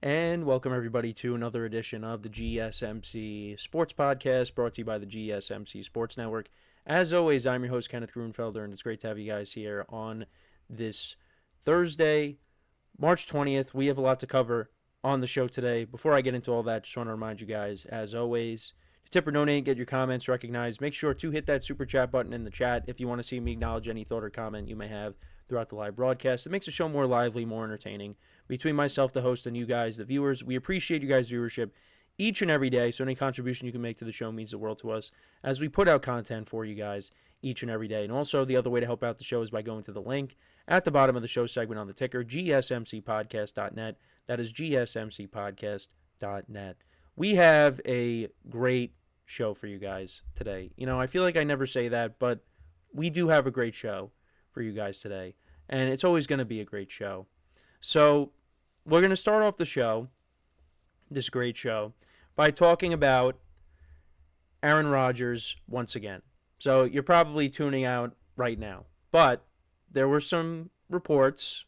And welcome everybody to another edition of the GSMC Sports Podcast brought to you by the GSMC Sports Network. As always, I'm your host, Kenneth Grunfelder, and it's great to have you guys here on this Thursday, March 20th. We have a lot to cover on the show today. Before I get into all that, just want to remind you guys, as always, to tip or donate, get your comments recognized. Make sure to hit that super chat button in the chat if you want to see me acknowledge any thought or comment you may have throughout the live broadcast. It makes the show more lively, more entertaining. Between myself, the host, and you guys, the viewers, we appreciate you guys' viewership each and every day. So any contribution you can make to the show means the world to us as we put out content for you guys each and every day. And also, the other way to help out the show is by going to the link at the bottom of the show segment on the ticker, GSMCPodcast.net. That is GSMCPodcast.net. We have a great show for you guys today. I feel like I never say that, but we do have a great show for you guys today. And it's always going to be a great show. So we're going to start off the show, this great show, by talking about Aaron Rodgers once again. So you're probably tuning out right now. But there were some reports,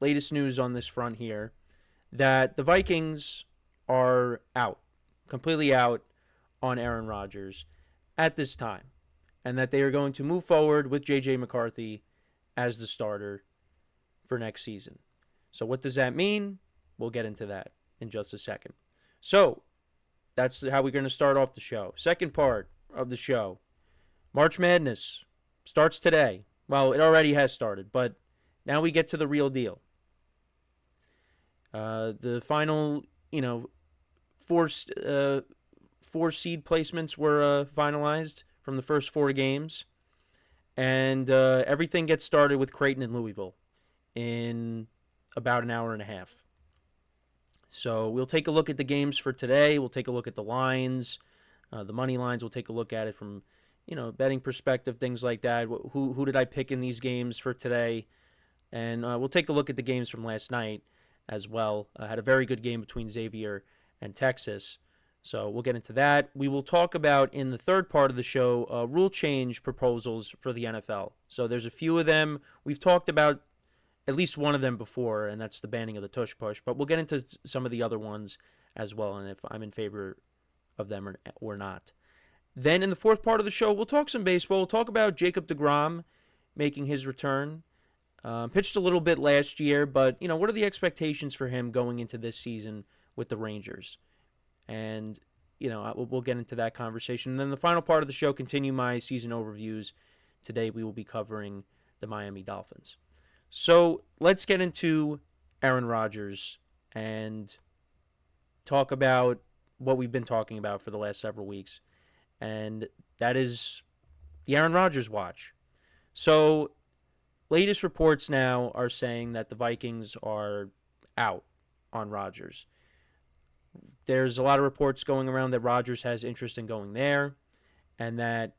latest news on this front here, that the Vikings are out, completely out on Aaron Rodgers at this time. And that they are going to move forward with J.J. McCarthy as the starter for next season. So what does that mean? We'll get into that in just a second. So that's how we're going to start off the show. Second part of the show, March Madness starts today. Well, it already has started, but now we get to the real deal. The final, four seed placements were finalized from the first 4 games. And everything gets started with Creighton and Louisville in about an hour and a half. So we'll take a look at the games for today. We'll take a look at the lines, the money lines. We'll take a look at it from, betting perspective, things like that. Who did I pick in these games for today? And we'll take a look at the games from last night as well. I had a very good game between Xavier and Texas. So we'll get into that. We will talk about, in the third part of the show, rule change proposals for the NFL. So there's a few of them. We've talked about at least one of them before, and that's the banning of the tush push. But we'll get into some of the other ones as well, and if I'm in favor of them or not. Then in the fourth part of the show, we'll talk some baseball. We'll talk about Jacob deGrom making his return. Pitched a little bit last year, but, what are the expectations for him going into this season with the Rangers? And, we'll get into that conversation. And then the final part of the show, continue my season overviews. Today we will be covering the Miami Dolphins. So let's get into Aaron Rodgers and talk about what we've been talking about for the last several weeks. And that is the Aaron Rodgers watch. So latest reports now are saying that the Vikings are out on Rodgers. There's a lot of reports going around that Rodgers has interest in going there, and that,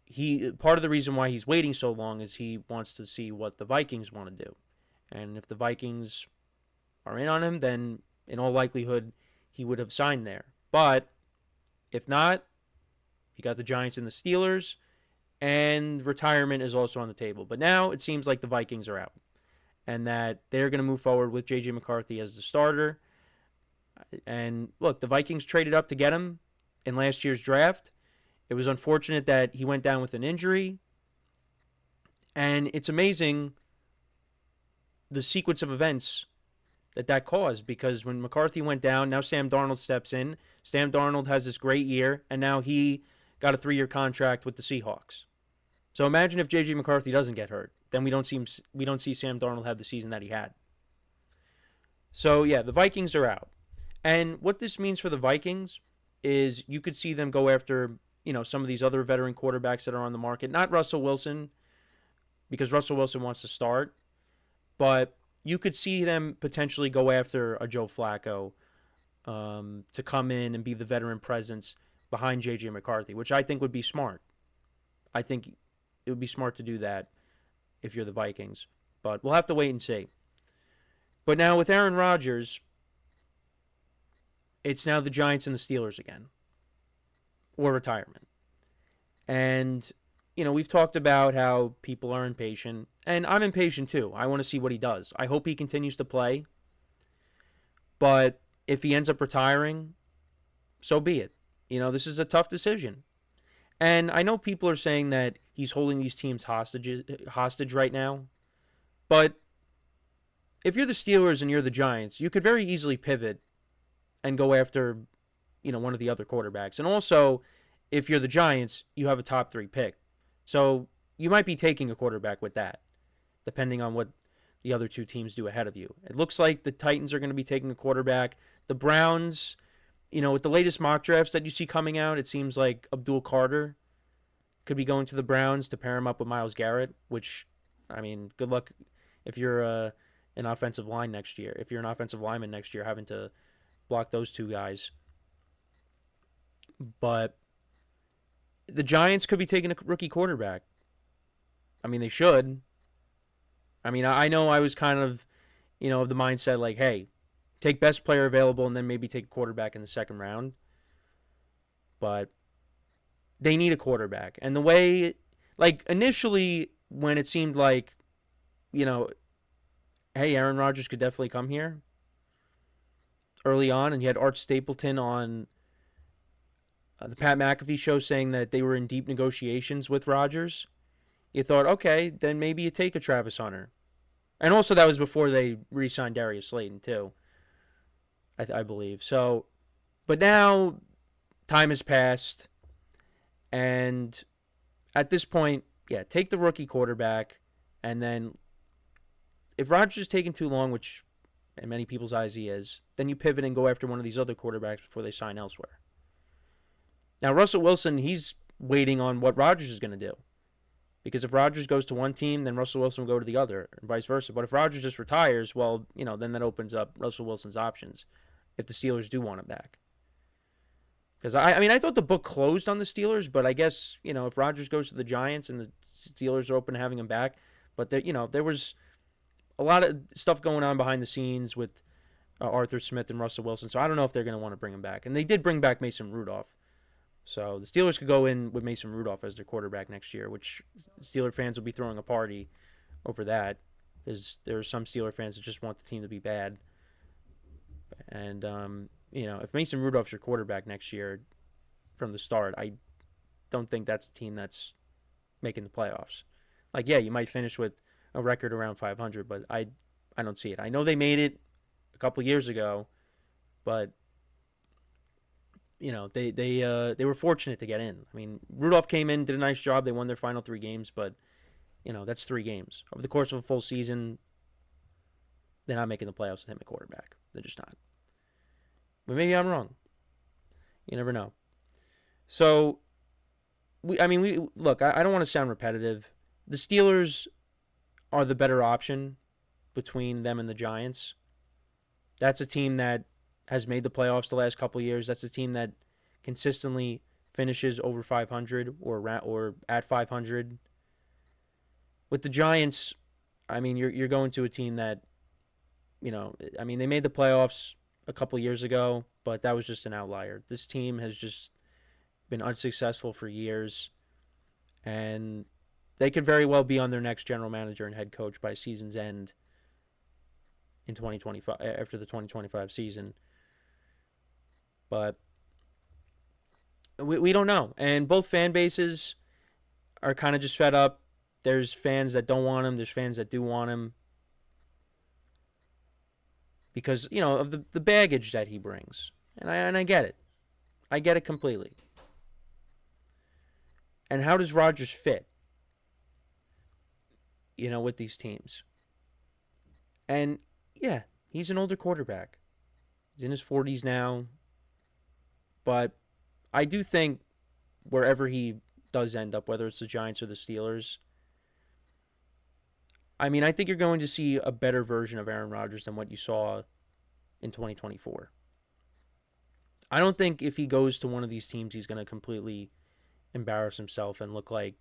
he part of the reason why he's waiting so long is he wants to see what the Vikings want to do. And if the Vikings are in on him, then in all likelihood he would have signed there. But if not, you got the Giants and the Steelers, and retirement is also on the table. But now it seems like the Vikings are out, and that they're going to move forward with J.J. McCarthy as the starter. And look, the Vikings traded up to get him in last year's draft. It was unfortunate that he went down with an injury. And it's amazing the sequence of events that caused, because when McCarthy went down, now Sam Darnold steps in. Sam Darnold has this great year, and now he got a 3-year contract with the Seahawks. So imagine if J.J. McCarthy doesn't get hurt. Then we don't see Sam Darnold have the season that he had. So, yeah, the Vikings are out. And what this means for the Vikings is you could see them go after, some of these other veteran quarterbacks that are on the market. Not Russell Wilson, because Russell Wilson wants to start. But you could see them potentially go after a Joe Flacco to come in and be the veteran presence behind J.J. McCarthy, which I think would be smart. I think it would be smart to do that if you're the Vikings. But we'll have to wait and see. But now with Aaron Rodgers, it's now the Giants and the Steelers again, or retirement. And, we've talked about how people are impatient, and I'm impatient too. I want to see what he does. I hope he continues to play. But if he ends up retiring, so be it. This is a tough decision. And I know people are saying that he's holding these teams hostage right now. But if you're the Steelers and you're the Giants, you could very easily pivot and go after, one of the other quarterbacks. And also, if you're the Giants, you have a top 3 pick. So you might be taking a quarterback with that, depending on what the other 2 teams do ahead of you. It looks like the Titans are going to be taking a quarterback. The Browns, with the latest mock drafts that you see coming out, it seems like Abdul Carter could be going to the Browns to pair him up with Myles Garrett, which, good luck if you're an offensive line next year. If you're an offensive lineman next year, having to block those 2 guys. But the Giants could be taking a rookie quarterback. They should. I know I was kind of, of the mindset like, hey, take best player available and then maybe take a quarterback in the second round. But they need a quarterback. And the way, initially when it seemed like, hey, Aaron Rodgers could definitely come here early on, and you had Art Stapleton on the Pat McAfee show saying that they were in deep negotiations with Rodgers, you thought, okay, then maybe you take a Travis Hunter. And also that was before they re-signed Darius Slayton too, I believe. So, but now time has passed, and at this point, yeah, take the rookie quarterback, and then if Rodgers is taking too long, which in many people's eyes he is, then you pivot and go after one of these other quarterbacks before they sign elsewhere. Now, Russell Wilson, he's waiting on what Rodgers is going to do. Because if Rodgers goes to one team, then Russell Wilson will go to the other, and vice versa. But if Rodgers just retires, well, then that opens up Russell Wilson's options if the Steelers do want him back. Because, I thought the book closed on the Steelers, but I guess, if Rodgers goes to the Giants and the Steelers are open to having him back. But, there was a lot of stuff going on behind the scenes with Arthur Smith and Russell Wilson, so I don't know if they're going to want to bring him back. And they did bring back Mason Rudolph. So the Steelers could go in with Mason Rudolph as their quarterback next year, which Steeler fans will be throwing a party over that, because there are some Steeler fans that just want the team to be bad. And, if Mason Rudolph's your quarterback next year from the start, I don't think that's a team that's making the playoffs. Yeah, you might finish with a record around 500, but I don't see it. I know they made it a couple years ago, but they were fortunate to get in. Rudolph came in, did a nice job. They won their final 3 games, but that's 3 games over the course of a full season. They're not making the playoffs with him at quarterback. They're just not. But maybe I'm wrong. You never know. So, we look. I don't want to sound repetitive. The Steelers are the better option between them and the Giants. That's a team that has made the playoffs the last couple of years. That's a team that consistently finishes over 500 or at 500. With the Giants, you're going to a team that, they made the playoffs a couple of years ago, but that was just an outlier. This team has just been unsuccessful for years, and they could very well be on their next general manager and head coach by season's end in 2025, after the 2025 season. But we don't know. And both fan bases are kind of just fed up. There's fans that don't want him. There's fans that do want him. Because, of the baggage that he brings. And I get it. I get it completely. And how does Rodgers fit, with these teams? And, yeah, he's an older quarterback. He's in his 40s now. But I do think wherever he does end up, whether it's the Giants or the Steelers, I think you're going to see a better version of Aaron Rodgers than what you saw in 2024. I don't think if he goes to one of these teams, he's going to completely embarrass himself and look like,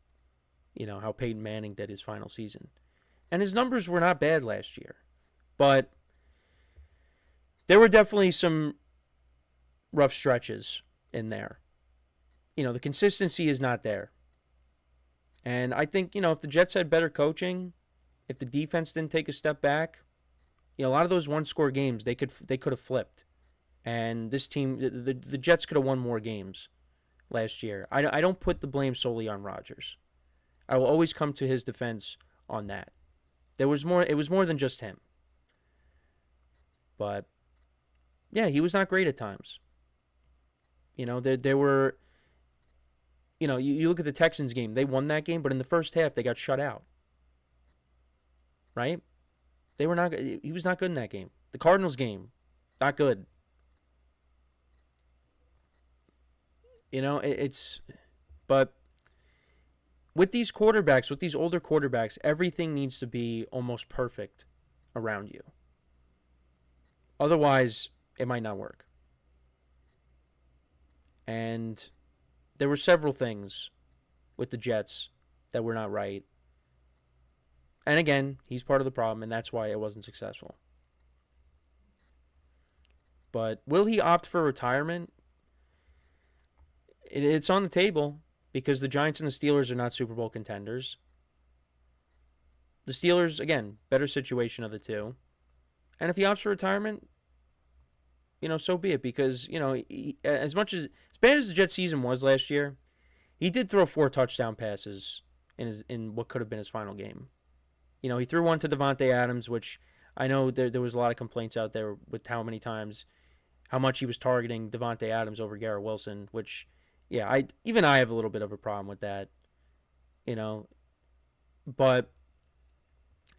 how Peyton Manning did his final season. And his numbers were not bad last year. But there were definitely some rough stretches in there. The consistency is not there. And I think, if the Jets had better coaching, if the defense didn't take a step back, A lot of those one-score games they could have flipped, and this team, the Jets could have won more games last year. I don't put the blame solely on Rodgers. I will always come to his defense on that. There was more. It was more than just him. But yeah, he was not great at times. There were. You look at the Texans game. They won that game, but in the first half they got shut out. Right? They were not. He was not good in that game. The Cardinals game, not good. But with these quarterbacks, with these older quarterbacks, everything needs to be almost perfect around you. Otherwise, it might not work. And there were several things with the Jets that were not right. And again, he's part of the problem, and that's why it wasn't successful. But will he opt for retirement? It's on the table because the Giants and the Steelers are not Super Bowl contenders. The Steelers, again, better situation of the two. And if he opts for retirement, so be it. Because, as bad as the Jet season was last year, he did throw 4 touchdown passes in what could have been his final game. He threw one to Davante Adams, which I know there was a lot of complaints out there with how much he was targeting Davante Adams over Garrett Wilson, which, yeah, I have a little bit of a problem with that, But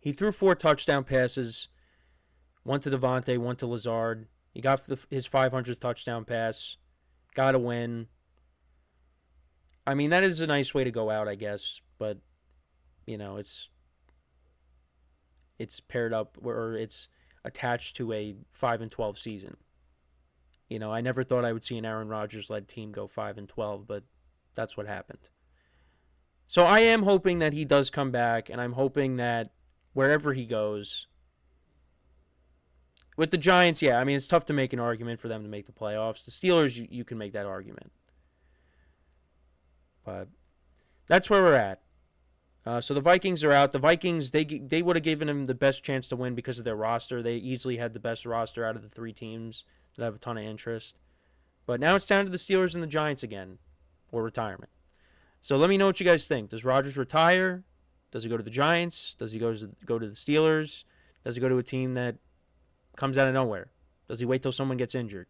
he threw 4 touchdown passes, one to Davante, one to Lazard. He got his 500th touchdown pass, got a win. I mean, that is a nice way to go out, I guess, but, it's paired up, or it's attached to a 5-12 season. I never thought I would see an Aaron Rodgers-led team go 5-12, but that's what happened. So I am hoping that he does come back, and I'm hoping that wherever he goes, with the Giants, yeah, I mean, it's tough to make an argument for them to make the playoffs. The Steelers, you can make that argument. But that's where we're at. So the Vikings are out. The Vikings, they would have given him the best chance to win because of their roster. They easily had the best roster out of the 3 teams that have a ton of interest. But now it's down to the Steelers and the Giants again, or retirement. So let me know what you guys think. Does Rodgers retire? Does he go to the Giants? Does he go to the Steelers? Does he go to a team that comes out of nowhere? Does he wait till someone gets injured?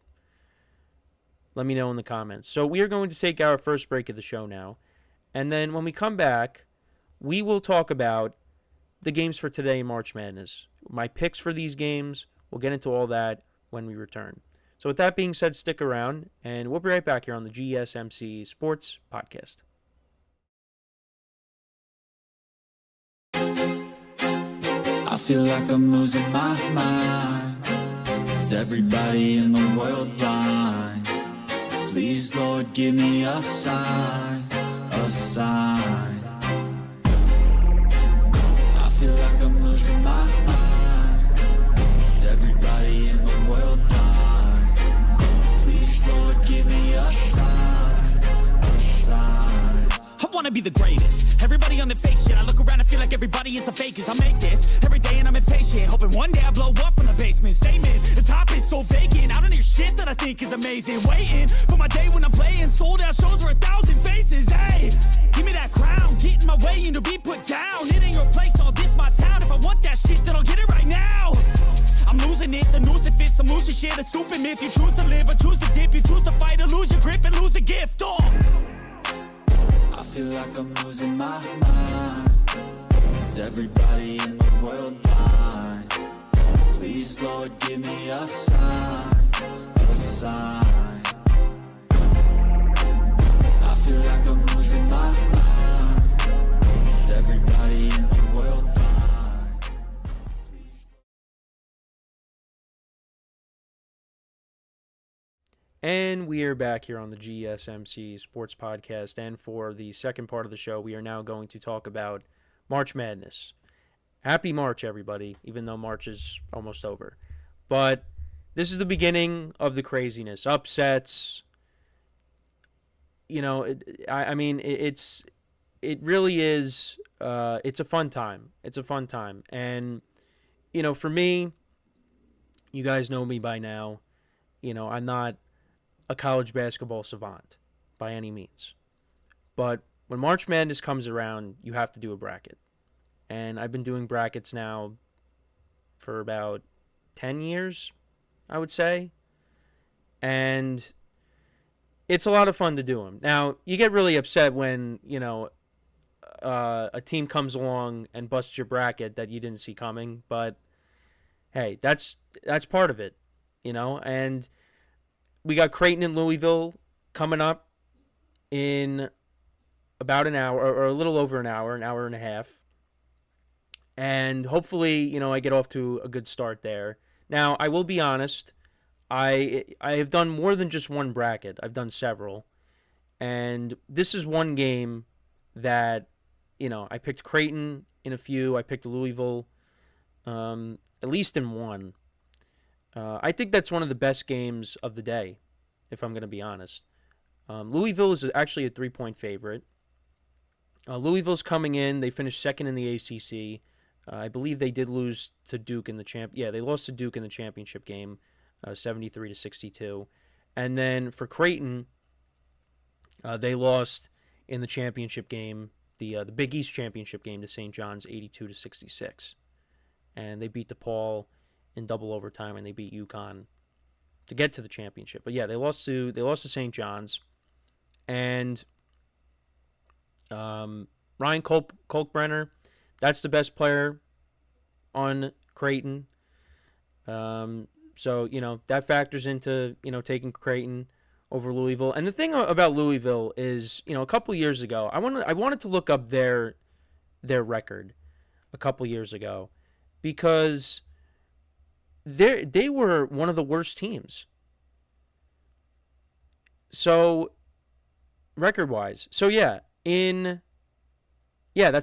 Let me know in the comments. So we are going to take our first break of the show now. And then when we come back, we will talk about the games for today in March Madness. My picks for these games. We'll get into all that when we return. So with that being said, stick around, and we'll be right back here on the GSMC Sports Podcast. I feel like I'm losing my mind. Is everybody in the world blind? Please, Lord, give me a sign, a sign. I feel like I'm losing my mind. Is everybody in the world blind? Please, Lord, give me a sign, a sign. I wanna be the greatest. Everybody on the fake shit. I look around and feel like everybody is the fakest. I make this every day and I'm impatient, hoping one day I blow up from the basement. Statement, the top is so vacant. I don't hear shit that I think is amazing. Waiting for my day when I'm playing sold out shows for 1,000 faces. Hey, give me that crown, get in my way and to be put down. It ain't your place, all this my town. If I want that shit, then I'll get it right now. I'm losing it, the noose it fits, I'm losing shit. A stupid myth, you choose to live or choose to dip. You choose to fight or lose your grip and lose a gift. I feel like I'm losing my mind. Is everybody in the world blind? Please, Lord, give me a sign, a sign. I feel like I'm losing my mind. Is everybody in the world blind? And we are back here on the GSMC Sports Podcast. And for the second part of the show, we are now going to talk about March Madness. Happy March, everybody, even though March is almost over. But this is the beginning of the craziness. Upsets. It really is, it's a fun time. It's a fun time. And, for me, You guys know me by now. I'm not a college basketball savant by any means. But when March Madness comes around, you have to do a bracket. And I've been doing brackets now for about 10 years, I would say. And it's a lot of fun to do them. Now, you get really upset when, a team comes along and busts your bracket that you didn't see coming, but hey, that's part of it, and we got Creighton and Louisville coming up in about an hour or a little over an hour and a half. And hopefully, I get off to a good start there. Now, I will be honest, I have done more than just one bracket. I've done several. And this is one game that, I picked Creighton in a few. I picked Louisville, at least in one. I think that's one of the best games of the day, if I'm going to be honest. Louisville is actually a 3-point favorite. Louisville's coming in. They finished second in the ACC. I believe they did lose to Duke in the they lost to Duke in the championship game, 73-62. And then for Creighton, they lost in the championship game, the Big East championship game to St. John's, 82-66. And they beat DePaul in double overtime, and they beat UConn to get to the championship. But yeah, they lost to St. John's, and Ryan Kolkbrenner, that's the best player on Creighton. So that factors into taking Creighton over Louisville. And the thing about Louisville is, a couple years ago, I wanted to look up their record a couple years ago, because they were one of the worst teams. So record-wise, that's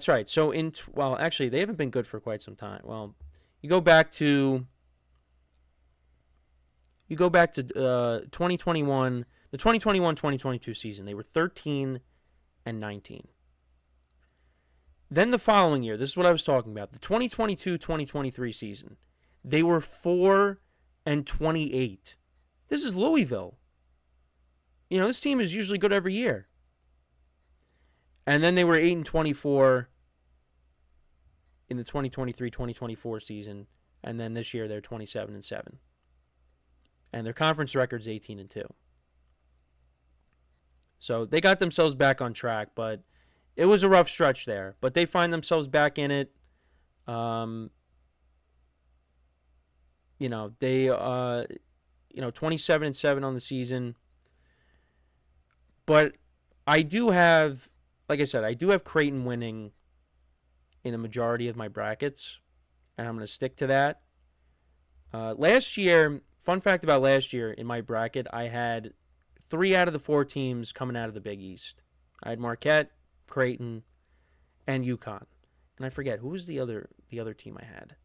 right. So actually, they haven't been good for quite some time. Well, you go back to 2021, the 2021-2022 season. They were 13-19. Then the following year, this is what I was talking about, the 2022-2023 season, they were 4-28. This is Louisville. This team is usually good every year. And then they were 8-24 in the 2023-2024 season, and then this year they're 27-7. And their conference record's 18-2. So they got themselves back on track, but it was a rough stretch there. But they find themselves back in it. They 27-7 on the season. But I do have, like I said, I do have Creighton winning in a majority of my brackets, and I'm going to stick to that. Last year, fun fact about last year, in my bracket, I had 3 out of the 4 teams coming out of the Big East. I had Marquette, Creighton, and UConn. And I forget, who was the other team I had?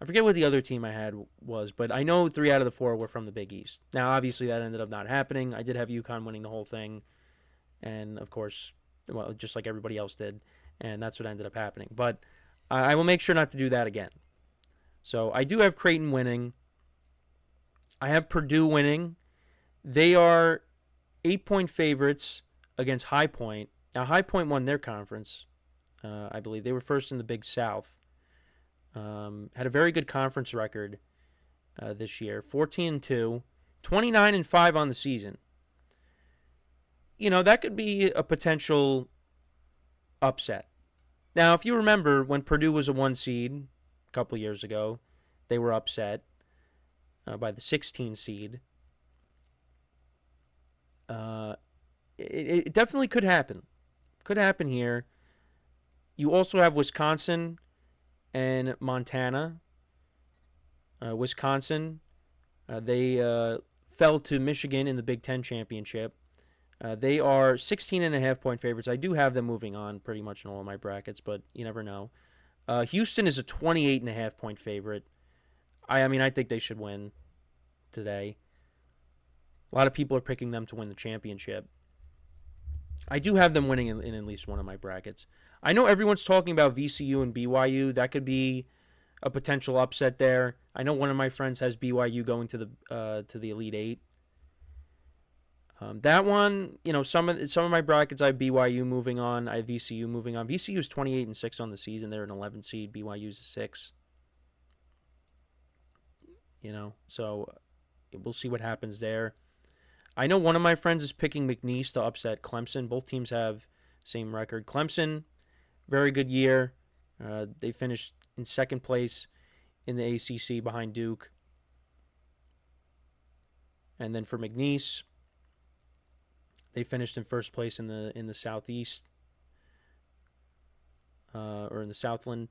I forget what the other team I had was, but I know 3 out of the 4 were from the Big East. Now, obviously, that ended up not happening. I did have UConn winning the whole thing, and, of course, well, just like everybody else did, and that's what ended up happening. But I will make sure not to do that again. So I do have Creighton winning. I have Purdue winning. They are 8-point favorites against High Point. Now, High Point won their conference, I believe. They were first in the Big South. Had a very good conference record this year. 14-2, 29-5 on the season. That could be a potential upset. Now, if you remember, when Purdue was a 1 seed a couple years ago, they were upset by the 16 seed. It definitely could happen. Could happen here. You also have Wisconsin and Montana. Wisconsin, they fell to Michigan in the Big Ten championship. They are 16.5-point favorites. I do have them moving on pretty much in all of my brackets, but you never know. Houston is a 28.5-point favorite. I think they should win today. A lot of people are picking them to win the championship. I do have them winning in at least one of my brackets. I know everyone's talking about VCU and BYU. That could be a potential upset there. I know one of my friends has BYU going to the Elite Eight. That one, some of my brackets, I have BYU moving on. I have VCU moving on. VCU is 28-6 on the season. They're an 11 seed. BYU is a 6. So we'll see what happens there. I know one of my friends is picking McNeese to upset Clemson. Both teams have same record. Clemson, very good year. They finished in second place in the ACC behind Duke. And then for McNeese, they finished in first place in the Southeast or in the Southland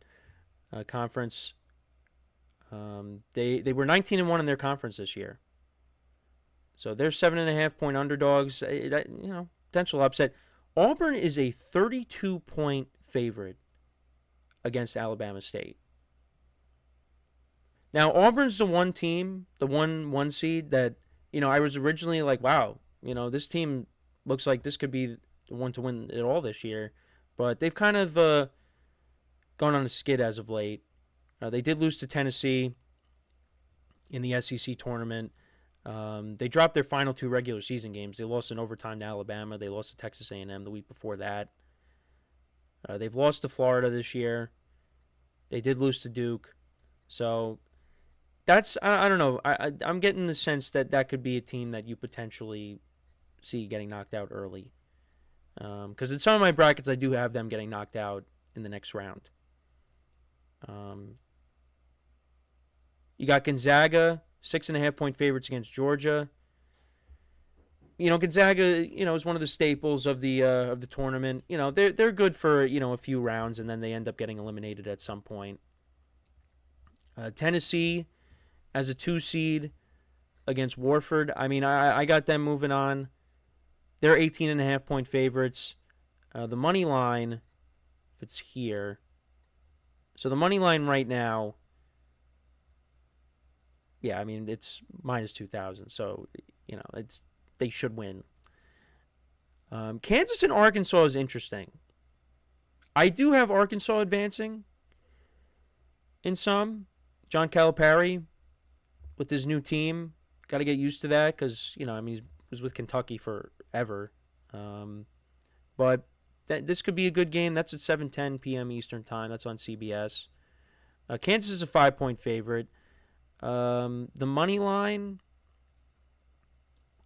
Conference. They were 19-1 in their conference this year. So they're 7.5-point underdogs. Potential upset. Auburn is a 32-point favorite against Alabama State. Now, Auburn's the one team, the one seed that, I was originally like, wow, this team looks like this could be the one to win it all this year. But they've kind of gone on a skid as of late. They did lose to Tennessee in the SEC tournament. They dropped their final 2 regular season games. They lost in overtime to Alabama. They lost to Texas A&M the week before that. They've lost to Florida this year. They did lose to Duke. So that's, I don't know. I'm getting the sense that could be a team that you potentially see getting knocked out early. Because in some of my brackets, I do have them getting knocked out in the next round. You got Gonzaga, 6.5-point favorites against Georgia. Gonzaga, is one of the staples of the tournament. They're good for a few rounds, and then they end up getting eliminated at some point. Tennessee, as a 2 seed against Warford. I got them moving on. They're 18.5-point favorites. The money line, if it's here. So the money line right now, it's minus 2,000. So, they should win. Kansas and Arkansas is interesting. I do have Arkansas advancing in some. John Calipari with his new team. Got to get used to that because, he was with Kentucky forever. But this could be a good game. That's at 7:10 p.m. Eastern Time. That's on CBS. Kansas is a 5-point favorite. The money line,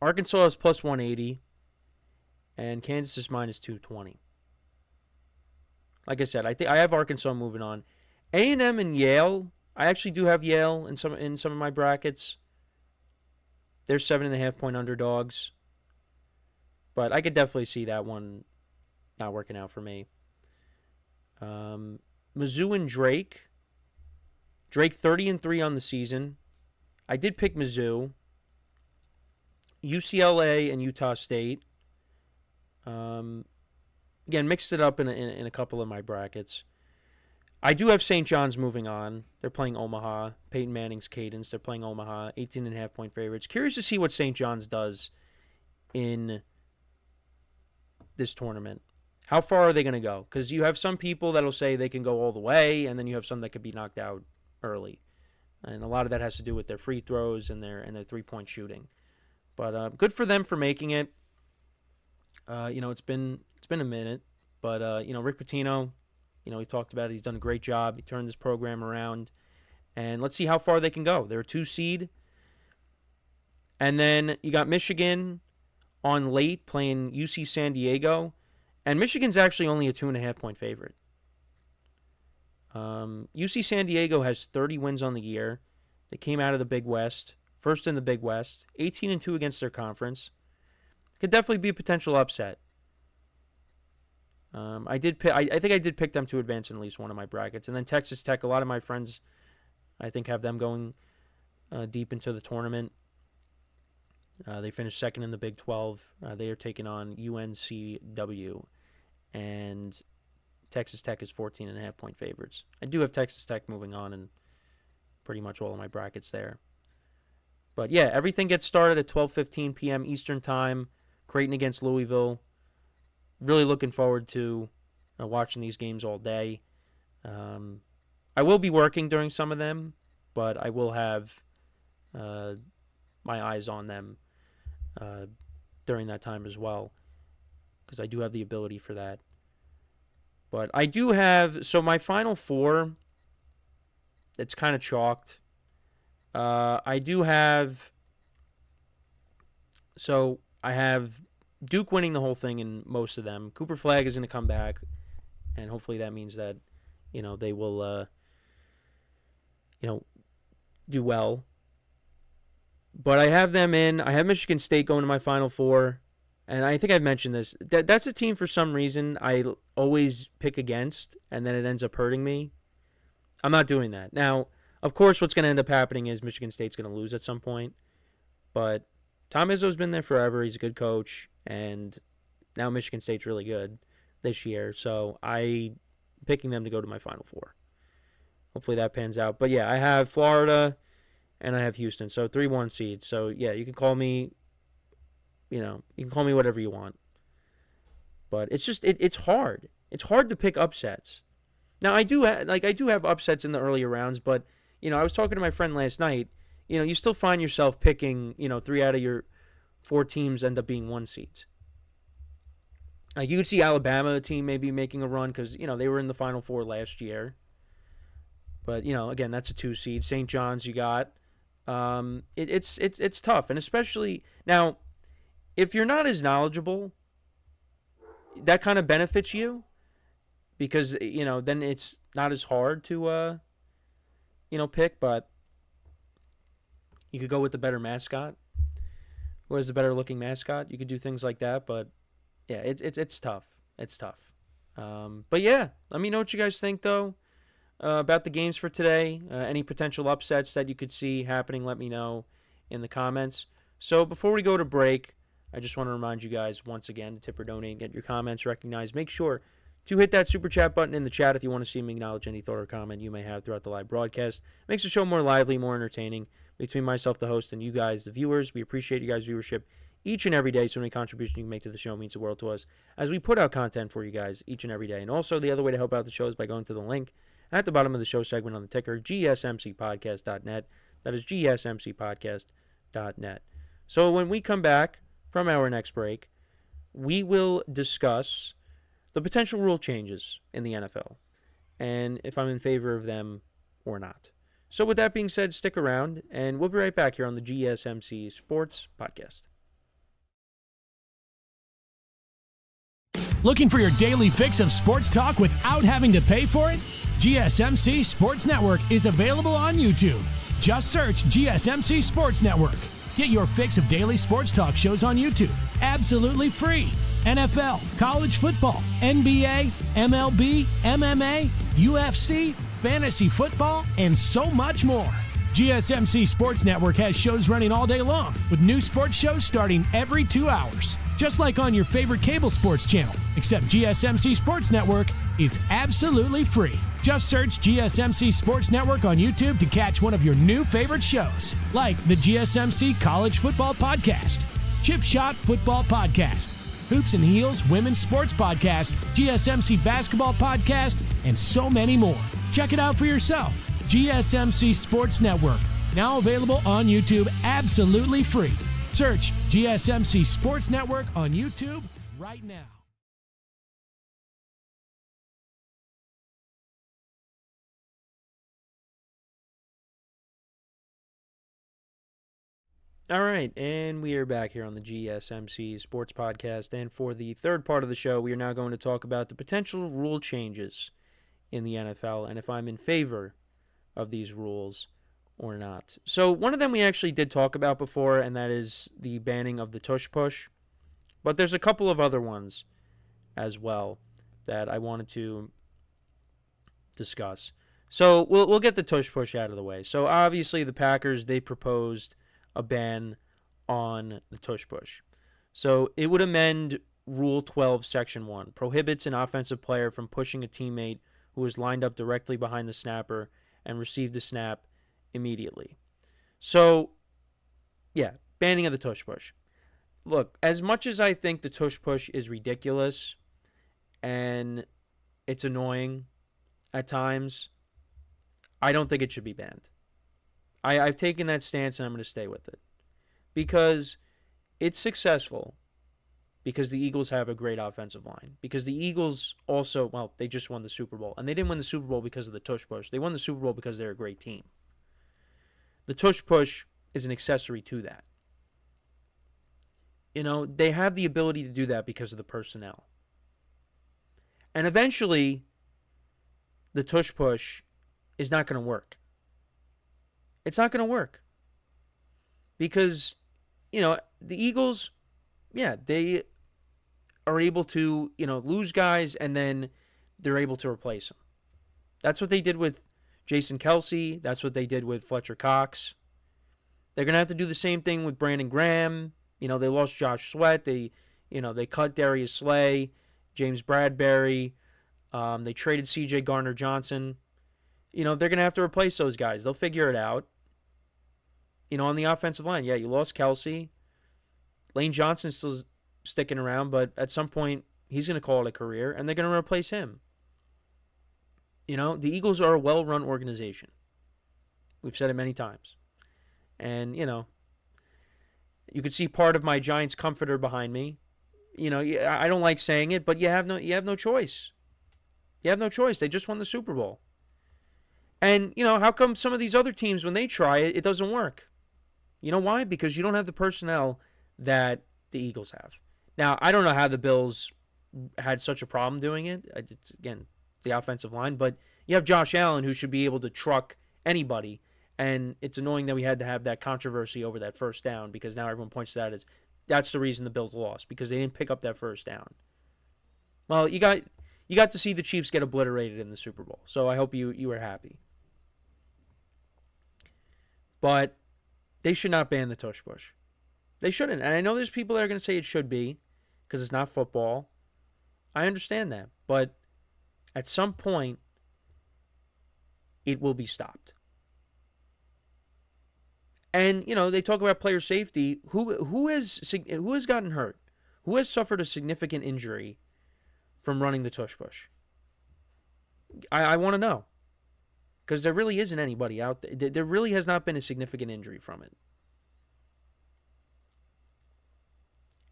Arkansas is plus 180, and Kansas is minus 220. Like I said, I have Arkansas moving on. A&M and Yale, I actually do have Yale in some of my brackets. They're 7.5-point underdogs, but I could definitely see that one not working out for me. Mizzou and Drake. Drake 30-3 on the season. I did pick Mizzou. UCLA and Utah State. Again, mixed it up in a couple of my brackets. I do have St. John's moving on. They're playing Omaha. Peyton Manning's Cadence. They're playing Omaha. 18.5-point favorites. Curious to see what St. John's does in this tournament. How far are they going to go? Because you have some people that'll say they can go all the way, and then you have some that could be knocked out early. And a lot of that has to do with their free throws and their 3-point shooting. But good for them for making it. It's been a minute. But, Rick Pitino, he talked about it. He's done a great job. He turned this program around. And let's see how far they can go. They're a 2 seed. And then you got Michigan on late playing UC San Diego. And Michigan's actually only a 2.5-point favorite. UC San Diego has 30 wins on the year. They came out of the Big West. First in the Big West. 18-2 against their conference. Could definitely be a potential upset. I think I did pick them to advance in at least one of my brackets. And then Texas Tech, a lot of my friends, I think, have them going deep into the tournament. They finished second in the Big 12. They are taking on UNCW. And Texas Tech is 14.5-point favorites. I do have Texas Tech moving on in pretty much all of my brackets there. But yeah, everything gets started at 12:15 p.m. Eastern Time. Creighton against Louisville. Really looking forward to watching these games all day. I will be working during some of them, but I will have my eyes on them during that time as well, because I do have the ability for that. But I do have, so my final four, it's kind of chalked. I do have, so I have Duke winning the whole thing in most of them. Cooper Flagg is going to come back, and hopefully that means that, they will, do well. But I have them in. I have Michigan State going to my Final Four. And I think I've mentioned this. That's a team for some reason I always pick against, and then it ends up hurting me. I'm not doing that. Now, of course, what's going to end up happening is Michigan State's going to lose at some point. But Tom Izzo's been there forever. He's a good coach. And now Michigan State's really good this year. So I'm picking them to go to my Final Four. Hopefully that pans out. But yeah, I have Florida and I have Houston. So 3-1 seeds. So yeah, you can call me, you can call me whatever you want. But it's just, it's hard. It's hard to pick upsets. Now I do have upsets in the earlier rounds, but I was talking to my friend last night. You still find yourself picking, 3 out of your 4 teams end up being 1 seeds. Like you could see Alabama, a team maybe making a run because, they were in the Final Four last year. But, again, that's a 2 seed. St. John's you got. It's tough. And especially, now, if you're not as knowledgeable, that kind of benefits you. Because, then it's not as hard to, pick. But you could go with the better mascot. Who has the better looking mascot? You could do things like that. But, yeah, it's tough. It's tough. But, yeah, let me know what you guys think, though. About the games for today. Any potential upsets that you could see happening, let me know in the comments. So before we go to break, I just want to remind you guys once again to tip or donate and get your comments recognized. Make sure to hit that super chat button in the chat if you want to see me acknowledge any thought or comment you may have throughout the live broadcast. Makes the show more lively, more entertaining between myself, the host, and you guys, the viewers. We appreciate you guys' viewership each and every day. So many contributions you can make to the show means the world to us as we put out content for you guys each and every day. And also the other way to help out the show is by going to the link at the bottom of the show segment on the ticker, GSMCPodcast.net. That is GSMCPodcast.net. So when we come back from our next break, we will discuss the potential rule changes in the NFL and if I'm in favor of them or not. So with that being said, stick around, and we'll be right back here on the GSMC Sports Podcast. Looking for your daily fix of sports talk without having to pay for it? GSMC Sports Network is available on YouTube. Just search GSMC Sports Network. Get your fix of daily sports talk shows on YouTube, absolutely free. NFL, college football, NBA, MLB, MMA, UFC, fantasy football, and so much more. GSMC Sports Network has shows running all day long, with new sports shows starting every 2 hours. Just like on your favorite cable sports channel, except GSMC Sports Network is absolutely free. Just search GSMC Sports Network on YouTube to catch one of your new favorite shows, like the GSMC College Football Podcast, Chip Shot Football Podcast, Hoops and Heels Women's Sports Podcast, GSMC Basketball Podcast, and so many more. Check it out for yourself. GSMC Sports Network, now available on YouTube absolutely free. Search GSMC Sports Network on YouTube right now. All right, and we are back here on the GSMC Sports Podcast, and for the third part of the show, we are now going to talk about the potential rule changes in the NFL and if I'm in favor of these rules or not. So one of them we actually did talk about before, and that is the banning of the tush push. But there's a couple of other ones as well that I wanted to discuss. So we'll get the tush push out of the way. So obviously the Packers, they proposed a ban on the tush push. So it would amend Rule 12, Section 1, prohibits an offensive player from pushing a teammate who is lined up directly behind the snapper and received the snap immediately. So, yeah, banning of the tush push. Look, as much as I think the tush push is ridiculous and it's annoying at times, I don't think it should be banned. I've taken that stance and I'm going to stay with it. Because it's successful. Because the Eagles have a great offensive line. Because the Eagles also, well, they just won the Super Bowl. And they didn't win the Super Bowl because of the tush push. They won the Super Bowl because they're a great team. The tush push is an accessory to that. You know, they have the ability to do that because of the personnel. And eventually, the tush push is not going to work. It's not going to work. Because, you know, the Eagles, yeah, they are able to, you know, lose guys and then they're able to replace them. That's what they did with Jason Kelsey. That's what they did with Fletcher Cox. They're going to have to do the same thing with Brandon Graham. You know, they lost Josh Sweat. They cut Darius Slay, James Bradbury. They traded C.J. Gardner-Johnson. You know, they're going to have to replace those guys. They'll figure it out. You know, on the offensive line, yeah, you lost Kelsey. Lane Johnson's still sticking around, but at some point, he's going to call it a career, and they're going to replace him. You know, the Eagles are a well-run organization. We've said it many times. And, you know, you could see part of my Giants comforter behind me. You know, I don't like saying it, but you have no choice. You have no choice. They just won the Super Bowl. And, you know, how come some of these other teams, when they try it, it doesn't work? You know why? Because you don't have the personnel that the Eagles have. Now, I don't know how the Bills had such a problem doing it. It's, again, the offensive line. But you have Josh Allen, who should be able to truck anybody. And it's annoying that we had to have that controversy over that first down, because now everyone points to that as that's the reason the Bills lost, because they didn't pick up that first down. Well, you got to see the Chiefs get obliterated in the Super Bowl, so I hope you were happy. But they should not ban the tush push. They shouldn't. And I know there's people that are going to say it should be because it's not football. I understand that. But at some point, it will be stopped. And, you know, they talk about player safety. Who has gotten hurt? Who has suffered a significant injury from running the tush push? I want to know. Because there really isn't anybody out there. There really has not been a significant injury from it.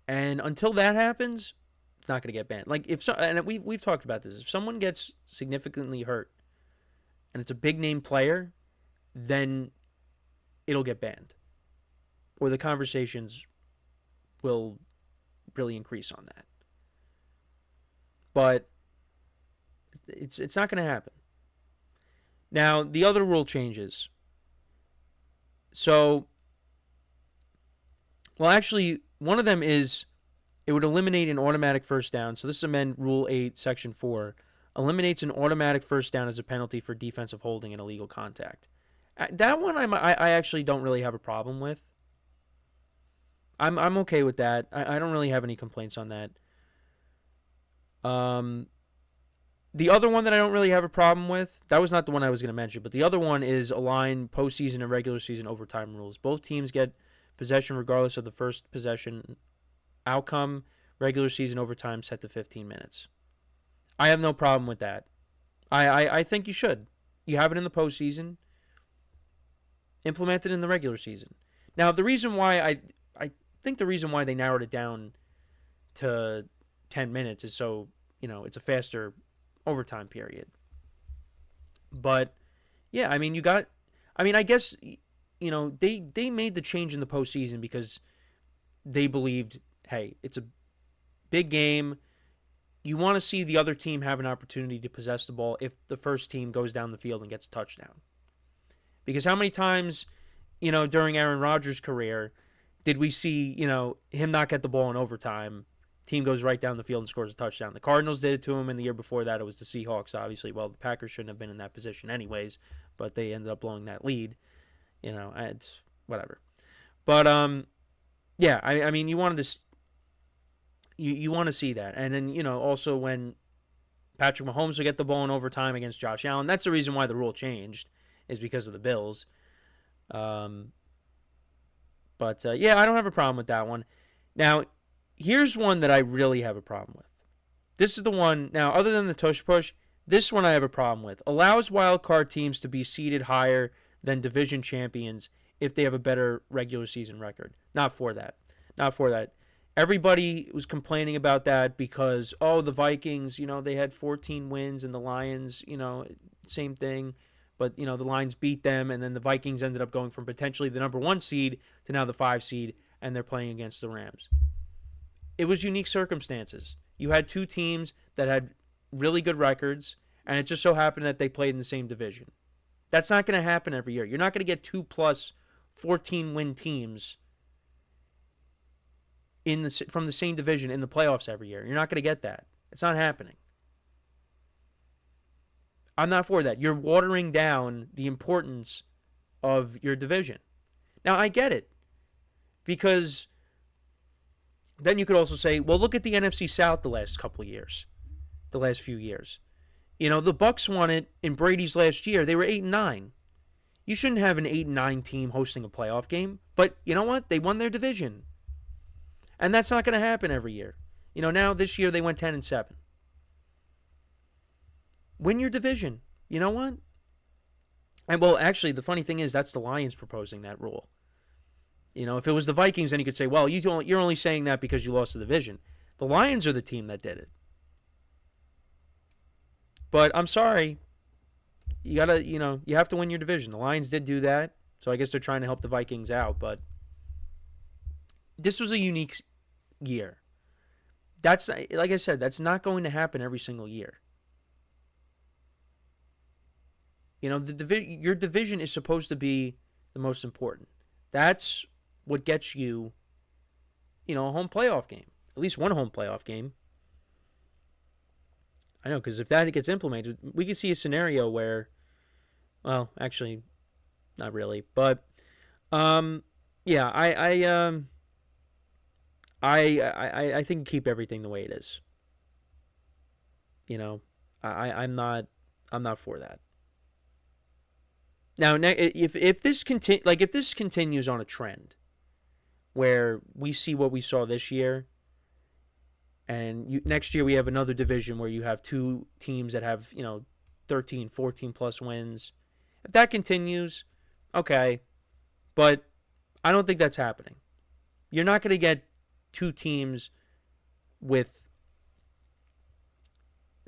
And until that happens, it's not going to get banned. Like, and we've talked about this. If someone gets significantly hurt and it's a big name player, then it'll get banned. Or the conversations will really increase on that. But it's not going to happen. Now, the other rule changes. So, well, actually, one of them is it would eliminate an automatic first down. So this is amend Rule 8, Section 4. Eliminates an automatic first down as a penalty for defensive holding and illegal contact. That one I actually don't really have a problem with. I'm okay with that. I don't really have any complaints on that. The other one that I don't really have a problem with, that was not the one I was going to mention, but the other one is align postseason and regular season overtime rules. Both teams get possession regardless of the first possession outcome. Regular season overtime set to 15 minutes. I have no problem with that. I think you should. You have it in the postseason. Implement it in the regular season. Now, the reason why I think the reason why they narrowed it down to 10 minutes is so, you know, it's a faster overtime period. But yeah, I mean, I guess, you know, they made the change in the postseason because they believed, hey, it's a big game. You want to see the other team have an opportunity to possess the ball if the first team goes down the field and gets a touchdown. Because how many times, you know, during Aaron Rodgers' career did we see, you know, him not get the ball in overtime? Team goes right down the field and scores a touchdown. The Cardinals did it to him, and the year before that it was the Seahawks, obviously. Well, the Packers shouldn't have been in that position anyways, but they ended up blowing that lead. You know, it's whatever. But, yeah, I mean, you wanted to... You want to see that. And then, you know, also when Patrick Mahomes will get the ball in overtime against Josh Allen, that's the reason why the rule changed, is because of the Bills. But, yeah, I don't have a problem with that one. Now, here's one that I really have a problem with. This is the one, now, other than the tush push, This one I have a problem with. Allows wild card teams to be seeded higher than division champions if they have a better regular season record. Not for that. Not for that. Everybody was complaining about that because, the Vikings, they had 14 wins, and the Lions, same thing. But, the Lions beat them, and then the Vikings ended up going from potentially the number 1 seed to now the 5 seed, and they're playing against the Rams. It was unique circumstances. You had 2 teams that had really good records, and it just so happened that they played in the same division. That's not going to happen every year. You're not going to get 2+ 14-win teams from the same division in the playoffs every year. You're not going to get that. It's not happening. I'm not for that. You're watering down the importance of your division. Now, I get it, because then you could also say, well, look at the NFC South the last few years. The Bucs won it in Brady's last year. They were 8-9. You shouldn't have an 8-9 team hosting a playoff game, but you know what? They won their division. And that's not going to happen every year. Now this year they went 10-7. Win your division. You know what? And well, actually, the funny thing is that's the Lions proposing that rule. If it was the Vikings, then you could say, well, you're only saying that because you lost the division. The Lions are the team that did it. But I'm sorry. You gotta, you have to win your division. The Lions did do that, so I guess they're trying to help the Vikings out. But this was a unique year. That's, like I said, that's not going to happen every single year. Your division is supposed to be the most important. That's what gets you, a home playoff game. At least one home playoff game. I know, because if that gets implemented, we could see a scenario where, well, actually, not really, but, yeah, I think keep everything the way it is. I'm not for that. Now, if this continues on a trend where we see what we saw this year, and next year we have another division where you have 2 teams that have 13, 14 plus wins. If that continues, okay, but I don't think that's happening. You're not going to get 2 teams with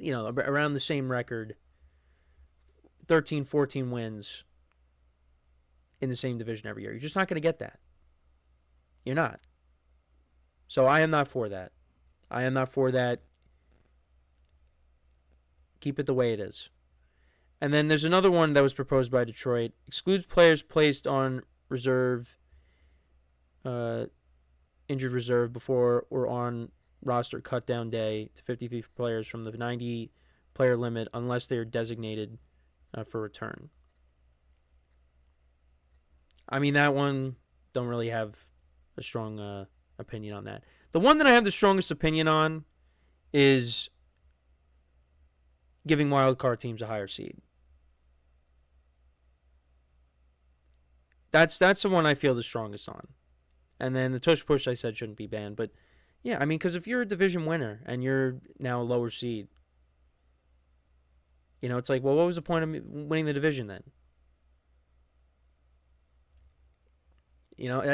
around the same record, 13, 14 wins in the same division every year. You're just not going to get that. You're not. So I am not for that. Keep it the way it is. And then there's another one that was proposed by Detroit. Excludes players placed on reserve, injured reserve before or on roster cut down day to 53 players from the 90-player limit unless they are designated for return. I mean, that one, don't really have a strong opinion on that. The one that I have the strongest opinion on is giving wildcard teams a higher seed. That's the one I feel the strongest on. And then the tush push I said shouldn't be banned. But, yeah, I mean, because if you're a division winner and you're now a lower seed, it's like, well, what was the point of winning the division then?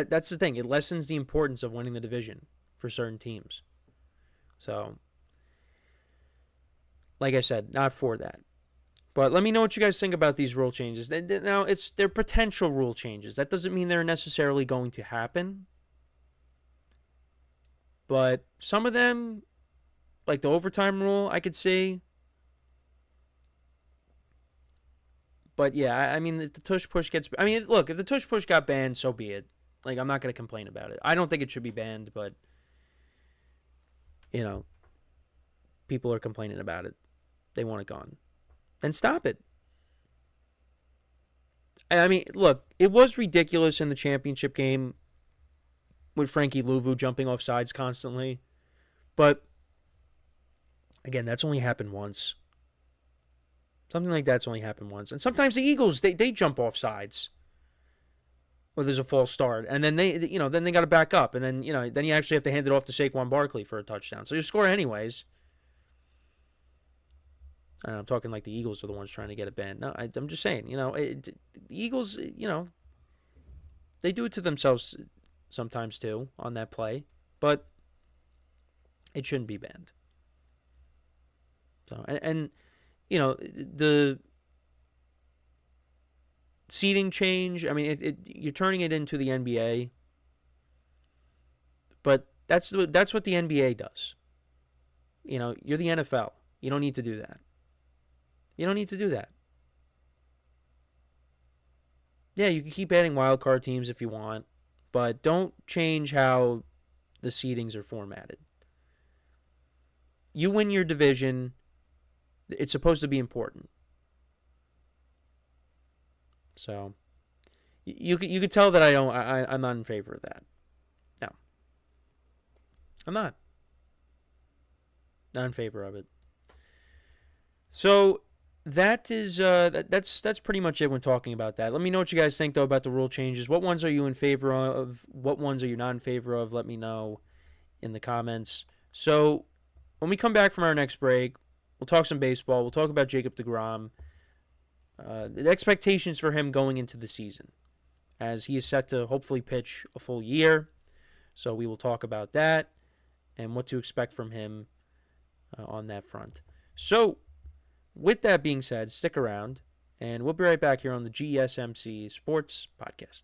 That's the thing. It lessens the importance of winning the division for certain teams. So, like I said, not for that. But let me know what you guys think about these rule changes. Now, they're potential rule changes. That doesn't mean they're necessarily going to happen. But some of them, like the overtime rule, I could see. But yeah, I mean, if the tush push gets... I mean, look, if the tush push got banned, so be it. Like, I'm not going to complain about it. I don't think it should be banned, but, people are complaining about it. They want it gone. Then stop it. I mean, look, it was ridiculous in the championship game with Frankie Louvu jumping off sides constantly. But, again, that's only happened once. Something like that's only happened once. And sometimes the Eagles, they jump off sides. Or there's a false start. And then they got to back up. And then, then you actually have to hand it off to Saquon Barkley for a touchdown. So you score anyways. And I'm talking like the Eagles are the ones trying to get it banned. No, I'm just saying, the Eagles, they do it to themselves sometimes too on that play, but it shouldn't be banned. So, and the seating change, I mean, you're turning it into the NBA, but that's what the NBA does. You're the NFL. You don't need to do that. You don't need to do that. Yeah, you can keep adding wild card teams if you want, but don't change how the seedings are formatted. You win your division, it's supposed to be important. So you could tell that I'm not in favor of that. No, I'm not in favor of it. So that is that's pretty much it when talking about that. Let me know what you guys think though about the rule changes. What ones are you in favor of? What ones are you not in favor of? Let me know in the comments. So when we come back from our next break, we'll talk some baseball. We'll talk about Jacob deGrom. The expectations for him going into the season, as he is set to hopefully pitch a full year. So we will talk about that and what to expect from him on that front. So with that being said, stick around, and we'll be right back here on the GSMC Sports Podcast.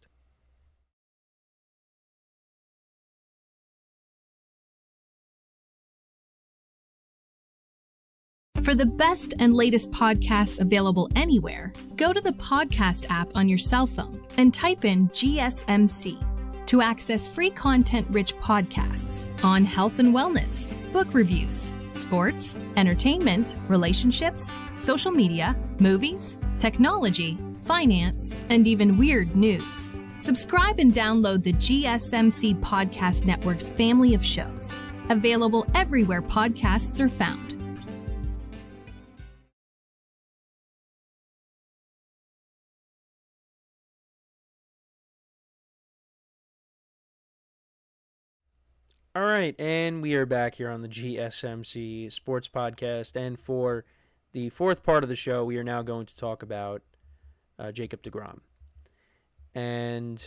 For the best and latest podcasts available anywhere, go to the podcast app on your cell phone and type in GSMC to access free content-rich podcasts on health and wellness, book reviews, sports, entertainment, relationships, social media, movies, technology, finance, and even weird news. Subscribe and download the GSMC Podcast Network's family of shows, available everywhere podcasts are found. All right, and we are back here on the GSMC Sports Podcast, and for the fourth part of the show, we are now going to talk about Jacob deGrom. And,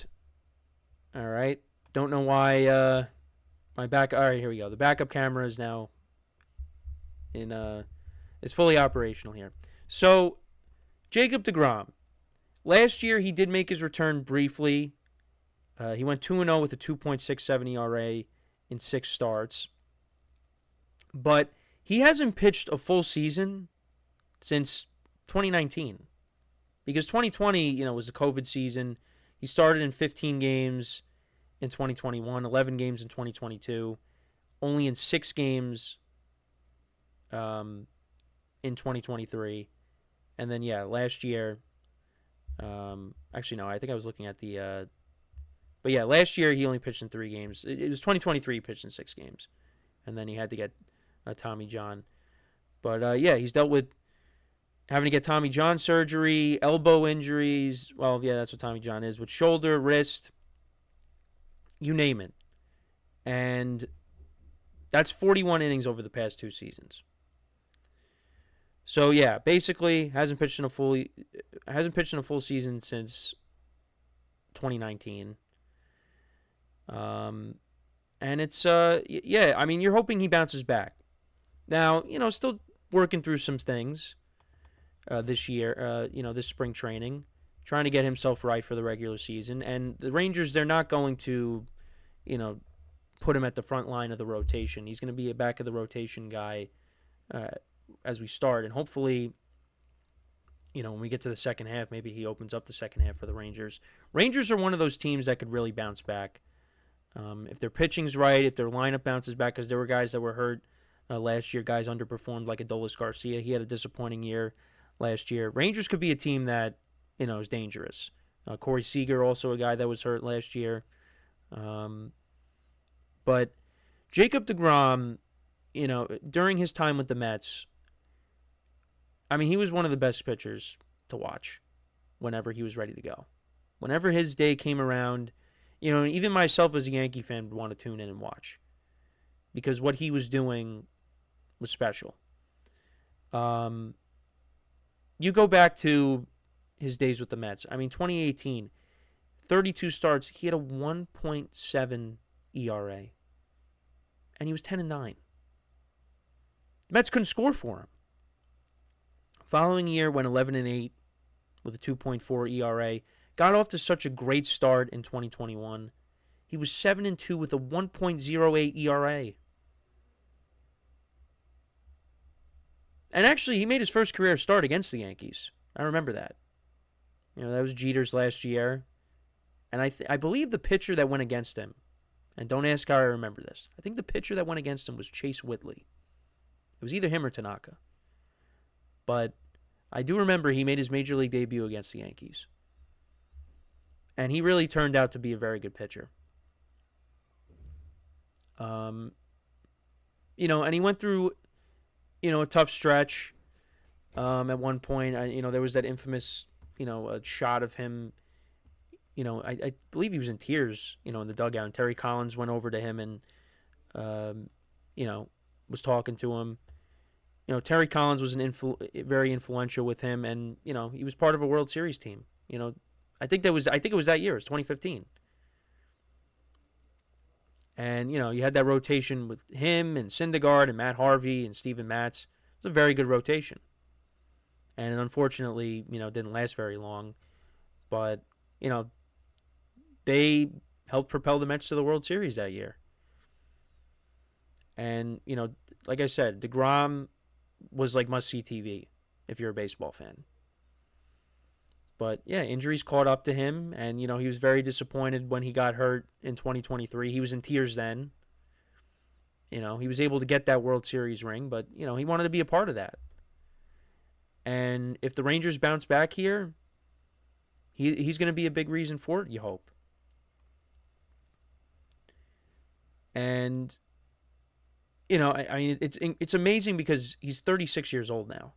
all right, don't know why my back... All right, here we go. The backup camera is now is fully operational here. So, Jacob deGrom. Last year, he did make his return briefly. He went 2-0 with a 2.67 ERA in 6 starts. But he hasn't pitched a full season since 2019. Because 2020, was the COVID season. He started in 15 games in 2021, 11 games in 2022, only in 6 games in 2023. And then, last year, actually, no, I think I was looking at the... But last year he only pitched in 3 games. It was 2023 he pitched in 6 games. And then he had to get Tommy John. But he's dealt with having to get Tommy John surgery, elbow injuries. Well, that's what Tommy John is. With shoulder, wrist, you name it. And that's 41 innings over the past 2 seasons. So basically hasn't pitched in a full season since 2019. And it's, I mean, you're hoping he bounces back. Now, still working through some things this year, this spring training, trying to get himself right for the regular season. And the Rangers, they're not going to, put him at the front line of the rotation. He's going to be a back of the rotation guy as we start. And hopefully, when we get to the second half, maybe he opens up the second half for the Rangers. Rangers are one of those teams that could really bounce back. If their pitching's right, if their lineup bounces back, because there were guys that were hurt last year, guys underperformed like Adolis Garcia. He had a disappointing year last year. Rangers could be a team that, is dangerous. Corey Seager, also a guy that was hurt last year. But Jacob deGrom, during his time with the Mets, I mean, he was one of the best pitchers to watch whenever he was ready to go. Whenever his day came around, even myself as a Yankee fan would want to tune in and watch because what he was doing was special. you go back to his days with the Mets. I mean, 2018, 32 starts. He had a 1.7 ERA. And he was 10-9. The Mets couldn't score for him. Following year, went 11-8 with a 2.4 ERA. Got off to such a great start in 2021. He was 7-2 with a 1.08 ERA. And actually, he made his first career start against the Yankees. I remember that. That was Jeter's last year. And I believe the pitcher that went against him, and don't ask how I remember this, I think the pitcher that went against him was Chase Whitley. It was either him or Tanaka. But I do remember he made his major league debut against the Yankees. And he really turned out to be a very good pitcher. And he went through, a tough stretch. At one point, there was that infamous, a shot of him. I believe he was in tears, in the dugout. And Terry Collins went over to him and, was talking to him. Terry Collins was very influential with him, and he was part of a World Series team. I think it was that year. It was 2015. And you had that rotation with him and Syndergaard and Matt Harvey and Steven Matz. It was a very good rotation. And it unfortunately, didn't last very long. But they helped propel the Mets to the World Series that year. And like I said, deGrom was like must-see TV if you're a baseball fan. But, yeah, injuries caught up to him, and, he was very disappointed when he got hurt in 2023. He was in tears then. He was able to get that World Series ring, but, he wanted to be a part of that. And if the Rangers bounce back here, he's going to be a big reason for it, you hope. And, it's amazing because he's 36 years old now.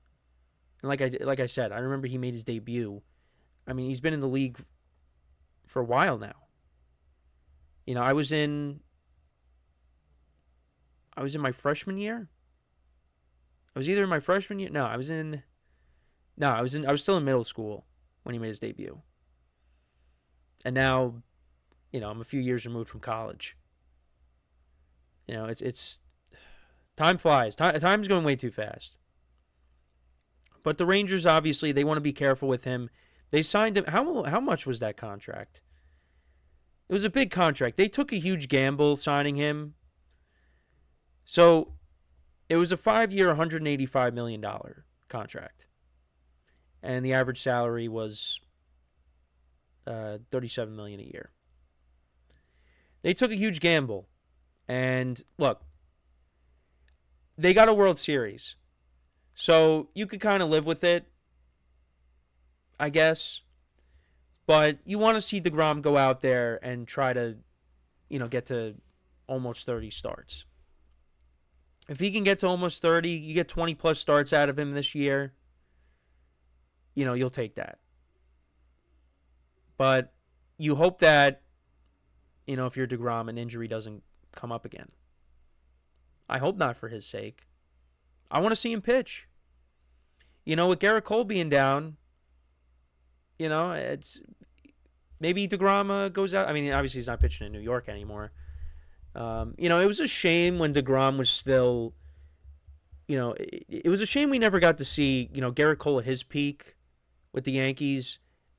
And like I said, I remember he made his debut. I mean, he's been in the league for a while now. I was in my freshman year. I was either in my freshman year. I was still in middle school when he made his debut. And now, I'm a few years removed from college. It's time flies. Time's going way too fast. But the Rangers, obviously, they want to be careful with him. They signed him. How much was that contract? It was a big contract. They took a huge gamble signing him. So it was a 5-year, $185 million contract. And the average salary was $37 million a year. They took a huge gamble. And look, they got a World Series. So you could kind of live with it, I guess. But you want to see deGrom go out there and try to, get to almost 30 starts. If he can get to almost 30, you get 20-plus starts out of him this year, you'll take that. But you hope that, if you're deGrom, an injury doesn't come up again. I hope not for his sake. I want to see him pitch. With Garrett Cole being down, it's maybe deGrom goes out. I mean, obviously he's not pitching in New York anymore. It was a shame when deGrom was still, it was a shame we never got to see, Garrett Cole at his peak with the Yankees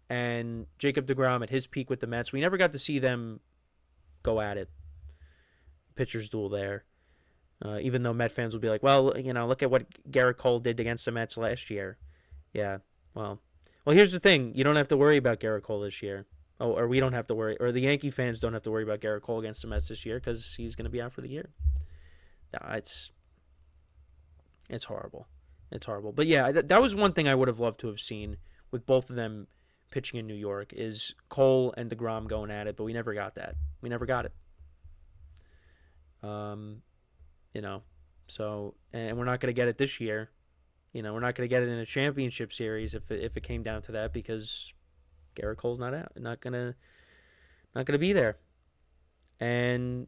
and Jacob deGrom at his peak with the Mets. We never got to see them go at it. Pitcher's duel there. Even though Met fans will be like, well, look at what Garrett Cole did against the Mets last year. Yeah, well, here's the thing. You don't have to worry about Garrett Cole this year. Oh, or we don't have to worry, or the Yankee fans don't have to worry about Garrett Cole against the Mets this year because he's going to be out for the year. No, it's horrible. It's horrible. But yeah, that was one thing I would have loved to have seen with both of them pitching in New York is Cole and deGrom going at it, but we never got that. We never got it. So, and we're not going to get it this year. We're not going to get it in a championship series if it came down to that because Garrett Cole's not going to be there. And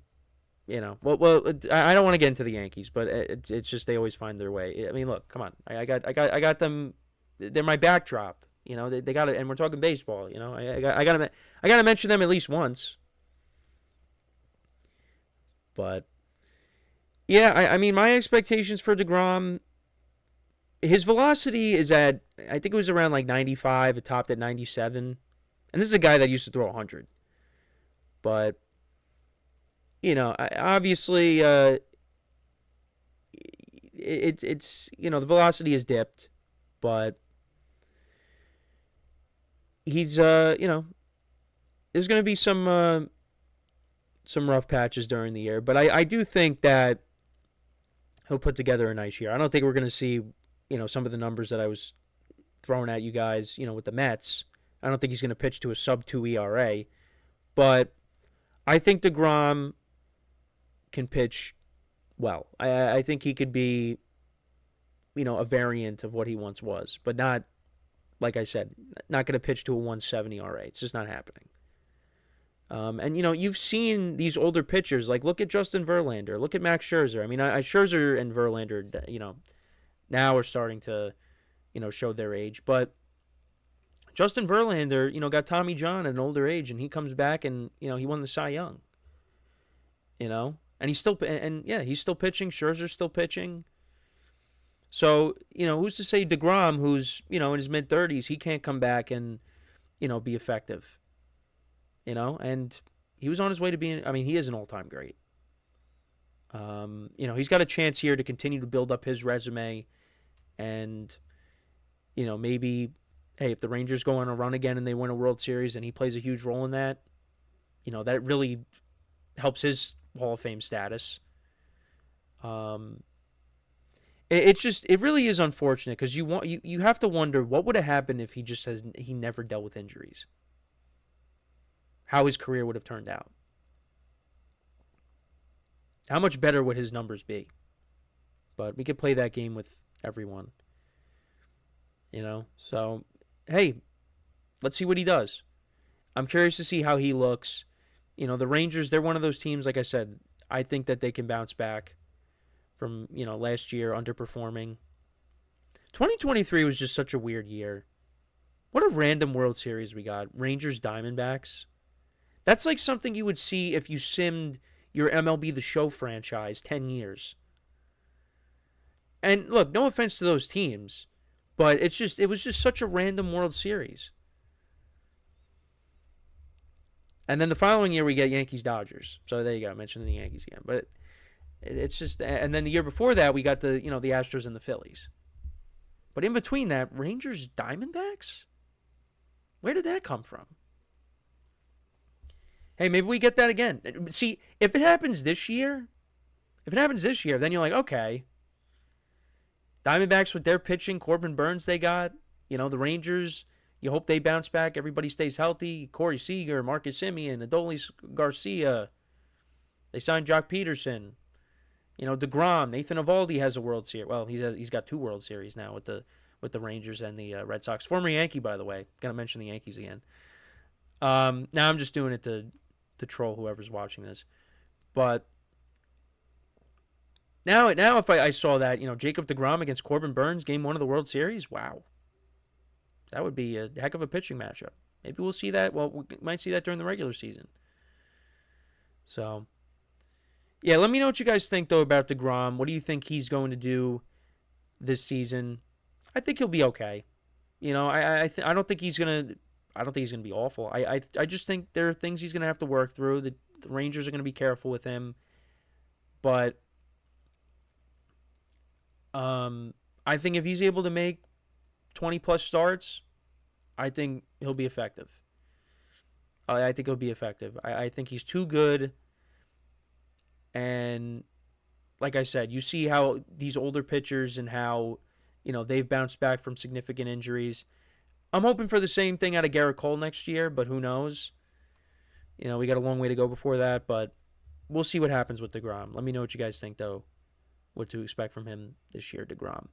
I don't want to get into the Yankees, but it's just they always find their way. I mean, look, come on, I got them they're my backdrop. They got to, and we're talking baseball. I gotta mention them at least once. But yeah, I mean, my expectations for deGrom, his velocity is at, I think it was around like 95. It topped at 97, and this is a guy that used to throw 100. But obviously, it's the velocity has dipped, but he's there's going to be some rough patches during the year, but I do think that he'll put together a nice year. I don't think we're going to see some of the numbers that I was throwing at you guys with the Mets. I don't think he's going to pitch to a sub-2 ERA, but I think deGrom can pitch well. I think he could be a variant of what he once was, but not, like I said, not going to pitch to a 170 ERA. It's just not happening. And you've seen these older pitchers, like look at Justin Verlander, look at Max Scherzer. I mean, Scherzer and Verlander, now are starting to, show their age. But Justin Verlander, got Tommy John at an older age, and he comes back and he won the Cy Young. And he's still he's still pitching. Scherzer's still pitching. So who's to say deGrom, who's in his mid-30s, he can't come back and be effective. And he was on his way to being, I mean, he is an all-time great. He's got a chance here to continue to build up his resume. And, maybe, hey, if the Rangers go on a run again and they win a World Series and he plays a huge role in that, that really helps his Hall of Fame status. It really is unfortunate because you have to wonder what would have happened if he never dealt with injuries. How his career would have turned out. How much better would his numbers be? But we could play that game with everyone. So, hey, let's see what he does. I'm curious to see how he looks. The Rangers, they're one of those teams, like I said, I think that they can bounce back from, last year underperforming. 2023 was just such a weird year. What a random World Series we got. Rangers Diamondbacks. That's like something you would see if you simmed your MLB The Show franchise 10 years. And look, no offense to those teams, but it was just such a random World Series. And then the following year we get Yankees-Dodgers. So there you go, I mentioned the Yankees again. But it's just, and then the year before that we got the Astros and the Phillies. But in between that, Rangers Diamondbacks? Where did that come from? Hey, maybe we get that again. See, if it happens this year, then you're like, okay. Diamondbacks with their pitching, Corbin Burns they got. The Rangers, you hope they bounce back. Everybody stays healthy. Corey Seager, Marcus Semien, Adolis Garcia. They signed Jock Peterson. deGrom, Nathan Eovaldi has a World Series. Well, he's got 2 World Series now with the Rangers and the Red Sox. Former Yankee, by the way. Got to mention the Yankees again. Now I'm just doing it to troll whoever's watching this. But now if I saw that, Jacob deGrom against Corbin Burns, Game 1 of the World Series, wow. That would be a heck of a pitching matchup. Maybe we'll see that. Well, we might see that during the regular season. So, yeah, let me know what you guys think, though, about deGrom. What do you think he's going to do this season? I think he'll be okay. I don't think he's going to be awful. I just think there are things he's going to have to work through. The Rangers are going to be careful with him. But I think if he's able to make 20-plus starts, I think he'll be effective. I think he'll be effective. I think he's too good. And like I said, you see how these older pitchers and how, they've bounced back from significant injuries. I'm hoping for the same thing out of Garrett Cole next year, but who knows? We got a long way to go before that, but we'll see what happens with deGrom. Let me know what you guys think, though, what to expect from him this year, deGrom.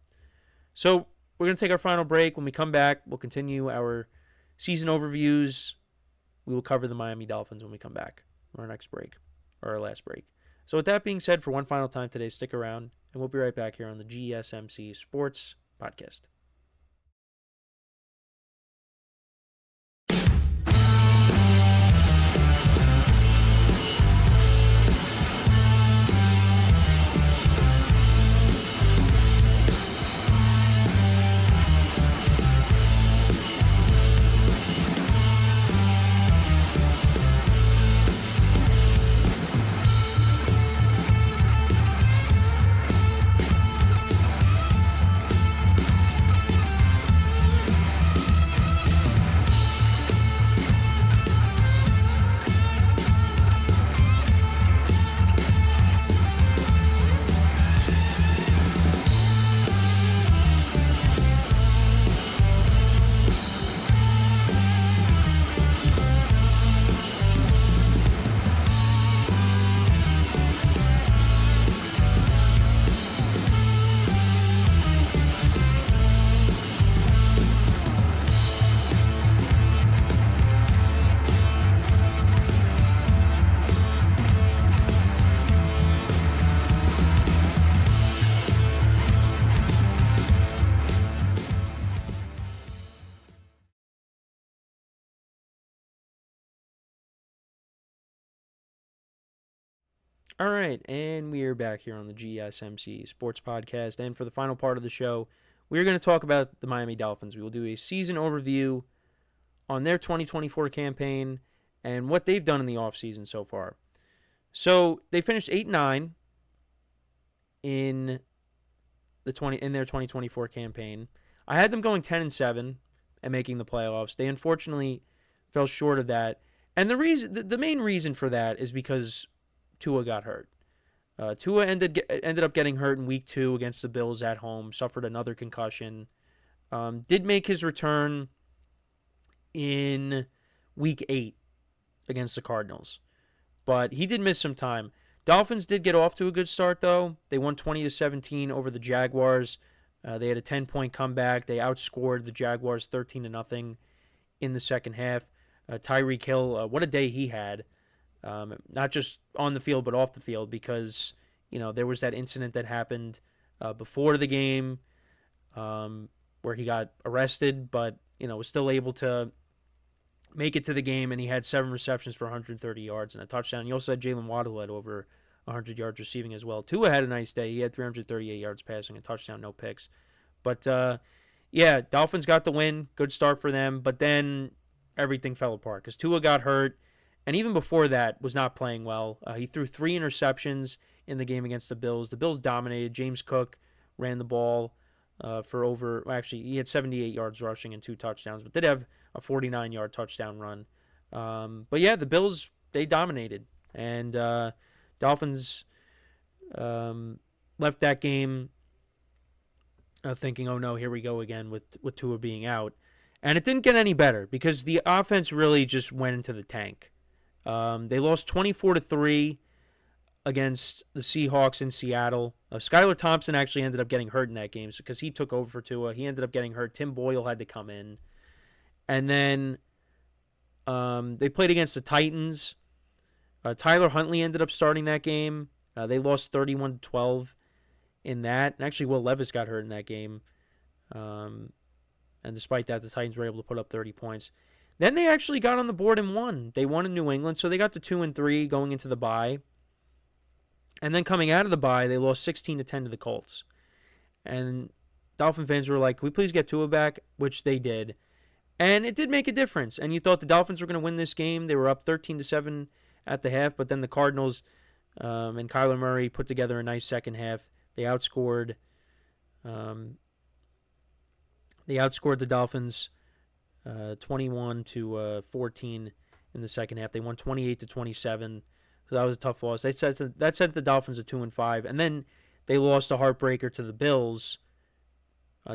So we're going to take our final break. When we come back, we'll continue our season overviews. We will cover the Miami Dolphins when we come back for our next break, or our last break. So with that being said, for one final time today, stick around, and we'll be right back here on the GSMC Sports Podcast. All right, and we are back here on the GSMC Sports Podcast. And for the final part of the show, we're going to talk about the Miami Dolphins. We will do a season overview on their 2024 campaign and what they've done in the offseason so far. So they finished 8-9 in their 2024 campaign. I had them going 10-7 and making the playoffs. They unfortunately fell short of that. And the main reason for that is because Tua got hurt. Tua ended up getting hurt in week 2 against the Bills at home, suffered another concussion. Did make his return in week 8 against the Cardinals. But he did miss some time. Dolphins did get off to a good start, though. They won 20-17 over the Jaguars. They had a 10-point comeback. They outscored the Jaguars 13-0 in the second half. Tyreek Hill, what a day he had. Not just on the field, but off the field, because, there was that incident that happened before the game where he got arrested, but, was still able to make it to the game, and he had 7 receptions for 130 yards and a touchdown. You also had Jalen Waddle had over 100 yards receiving as well. Tua had a nice day. He had 338 yards passing, a touchdown, no picks. But, Dolphins got the win. Good start for them. But then everything fell apart because Tua got hurt. And even before that, was not playing well. He threw 3 interceptions in the game against the Bills. The Bills dominated. James Cook ran the ball he had 78 yards rushing and 2 touchdowns, but did have a 49-yard touchdown run. But yeah, the Bills, they dominated. And Dolphins left that game thinking, oh no, here we go again with Tua being out. And it didn't get any better because the offense really just went into the tank. They lost 24-3 against the Seahawks in Seattle. Skylar Thompson actually ended up getting hurt in that game because he took over for Tua. He ended up getting hurt. Tim Boyle had to come in. And then they played against the Titans. Tyler Huntley ended up starting that game. They lost 31-12 in that. And actually, Will Levis got hurt in that game. And despite that, the Titans were able to put up 30 points. Then they actually got on the board and won. They won in New England, so they got to 2-3 going into the bye. And then coming out of the bye, they lost 16-10 to the Colts. And Dolphin fans were like, can we please get Tua back? Which they did. And it did make a difference. And you thought the Dolphins were going to win this game. They were up 13-7 at the half, but then the Cardinals and Kyler Murray put together a nice second half. They outscored the Dolphins 21-14 in the second half. They won 28-27. So that was a tough loss. That sent the Dolphins to 2-5, and then they lost a heartbreaker to the Bills.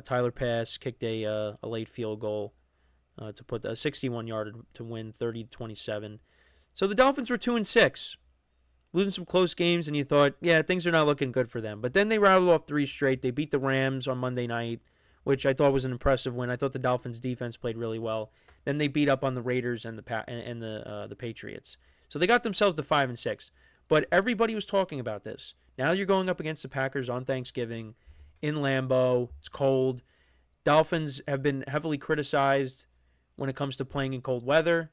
Tyler Pass kicked a late field goal to put a 61-yarder to win 30-27. So the Dolphins were 2-6, losing some close games, and you thought, yeah, things are not looking good for them. But then they rattled off 3 straight. They beat the Rams on Monday night, which I thought was an impressive win. I thought the Dolphins' defense played really well. Then they beat up on the Raiders and the Patriots. So they got themselves to 5-6. But everybody was talking about this. Now you're going up against the Packers on Thanksgiving in Lambeau. It's cold. Dolphins have been heavily criticized when it comes to playing in cold weather.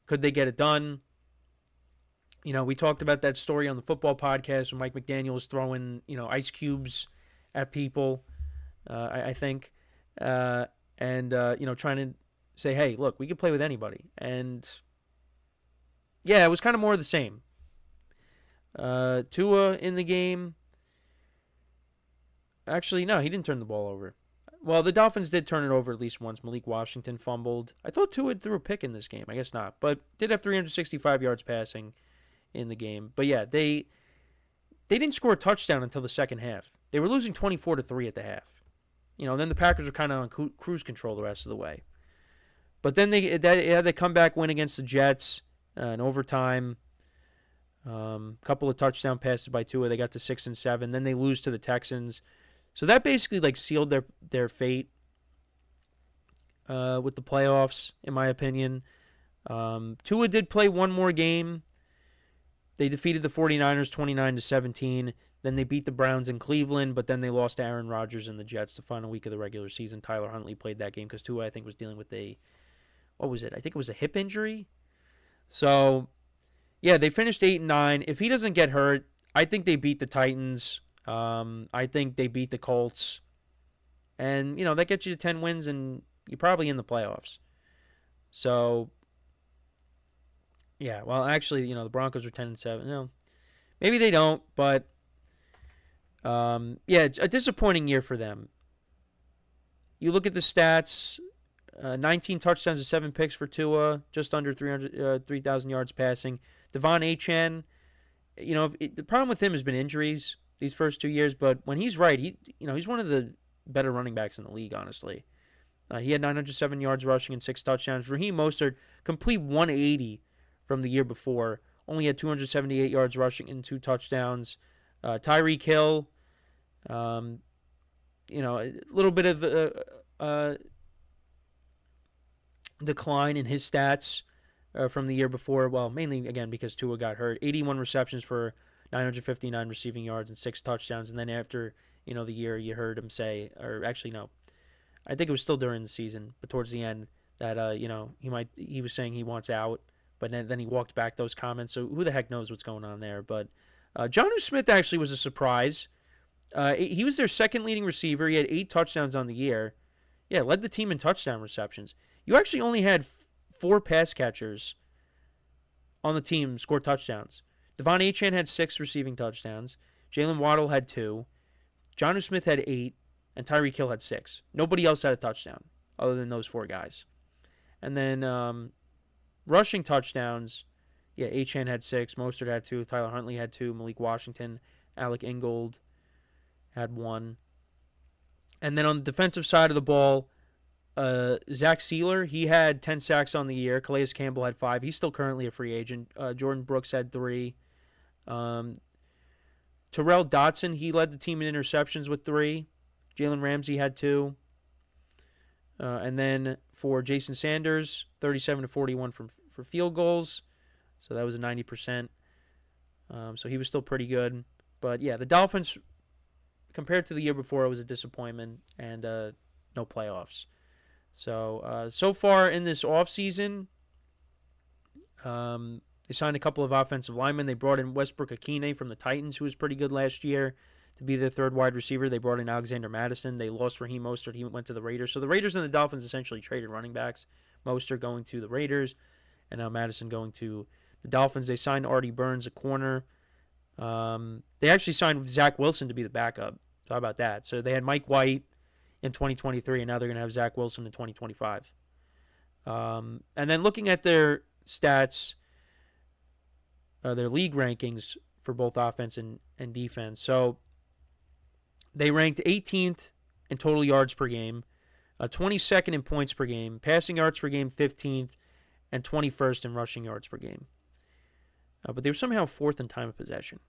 Could they get it done? We talked about that story on the football podcast when Mike McDaniel was throwing, ice cubes at people, I think. Trying to say, hey, look, we can play with anybody. And yeah, it was kind of more of the same. Tua in the game. Actually, no, he didn't turn the ball over. Well, the Dolphins did turn it over at least once. Malik Washington fumbled. I thought Tua threw a pick in this game. I guess not. But did have 365 yards passing in the game. But yeah, they didn't score a touchdown until the second half. They were losing 24-3 at the half. Then the Packers were kind of on cruise control the rest of the way. But then they had the comeback win against the Jets in overtime. Couple of touchdown passes by Tua. They got to 6-7. Then they lose to the Texans. So that basically sealed their fate with the playoffs, in my opinion. Tua did play one more game. They defeated the 49ers 29-17. Then they beat the Browns in Cleveland, but then they lost to Aaron Rodgers and the Jets the final week of the regular season. Tyler Huntley played that game because Tua, I think, was dealing with I think it was a hip injury. So, yeah, they finished 8-9. If he doesn't get hurt, I think they beat the Titans. I think they beat the Colts. And, that gets you to 10 wins, and you're probably in the playoffs. So, yeah, well, actually, the Broncos are 10-7. Maybe they don't, but, it's a disappointing year for them. You look at the stats, 19 touchdowns and 7 picks for Tua, just under 3,000 yards passing. Devon Achane, the problem with him has been injuries these first 2 years, but when he's right, he's one of the better running backs in the league, honestly. He had 907 yards rushing and 6 touchdowns. Raheem Mostert, complete 180 from the year before, only had 278 yards rushing and 2 touchdowns. Tyreek Hill, a little bit of decline in his stats from the year before. Well, mainly, again, because Tua got hurt. 81 receptions for 959 receiving yards and 6 touchdowns. And then after, the year, you heard him say, or actually, no, I think it was still during the season, but towards the end, that, he was saying he wants out. But then he walked back those comments. So who the heck knows what's going on there. But Jonnu Smith actually was a surprise. He was their second leading receiver. He had 8 touchdowns on the year. Yeah, led the team in touchdown receptions. You actually only had 4 pass catchers on the team score touchdowns. Devon Achane had 6 receiving touchdowns. Jalen Waddle had 2. Jonnu Smith had 8. And Tyreek Hill had 6. Nobody else had a touchdown other than those 4 guys. And then rushing touchdowns, Achane had 6. Mostert had 2. Tyler Huntley had 2. Malik Washington, Alec Ingold had 1. And then on the defensive side of the ball, Zach Sealer, he had 10 sacks on the year. Calais Campbell had 5. He's still currently a free agent. Jordan Brooks had 3. Terrell Dotson, he led the team in interceptions with 3. Jalen Ramsey had 2. And then for Jason Sanders, 37-41 for field goals. So that was a 90%. So he was still pretty good. But, yeah, the Dolphins, compared to the year before, it was a disappointment and no playoffs. So far in this offseason, they signed a couple of offensive linemen. They brought in Westbrook Akine from the Titans, who was pretty good last year, to be their third wide receiver. They brought in Alexander Madison. They lost Raheem Mostert. He went to the Raiders. So the Raiders and the Dolphins essentially traded running backs. Mostert going to the Raiders, and now Madison going to the Dolphins. They signed Artie Burns, a corner. They actually signed Zach Wilson to be the backup. So how about that? So they had Mike White in 2023, and now they're going to have Zach Wilson in 2025. And then looking at their stats, their league rankings for both offense and defense. So they ranked 18th in total yards per game, 22nd in points per game, passing yards per game 15th, and 21st in rushing yards per game. But they were somehow 4th in time of possession.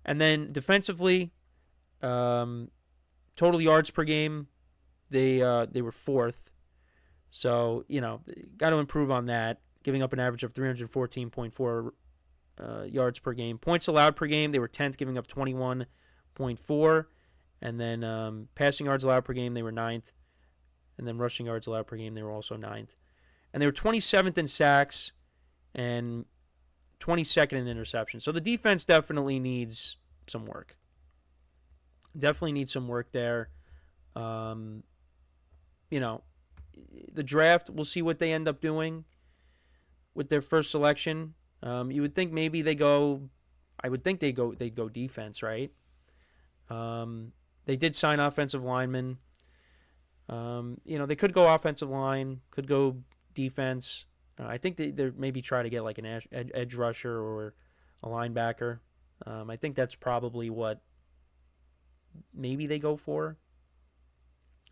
And then defensively, total yards per game, they were 4th. So, got to improve on that, giving up an average of 314.4 yards per game. Points allowed per game, they were 10th, giving up 21.4. And then passing yards allowed per game, they were 9th. And then rushing yards allowed per game, they were also 9th. And they were 27th in sacks and 22nd in interceptions. So the defense definitely needs some work. Definitely needs some work there. The draft, we'll see what they end up doing with their first selection. You would think maybe they'd go defense, right? They did sign offensive linemen. They could go offensive line, could go defense. I think they maybe try to get like an edge rusher or a linebacker. I think that's probably what maybe they go for.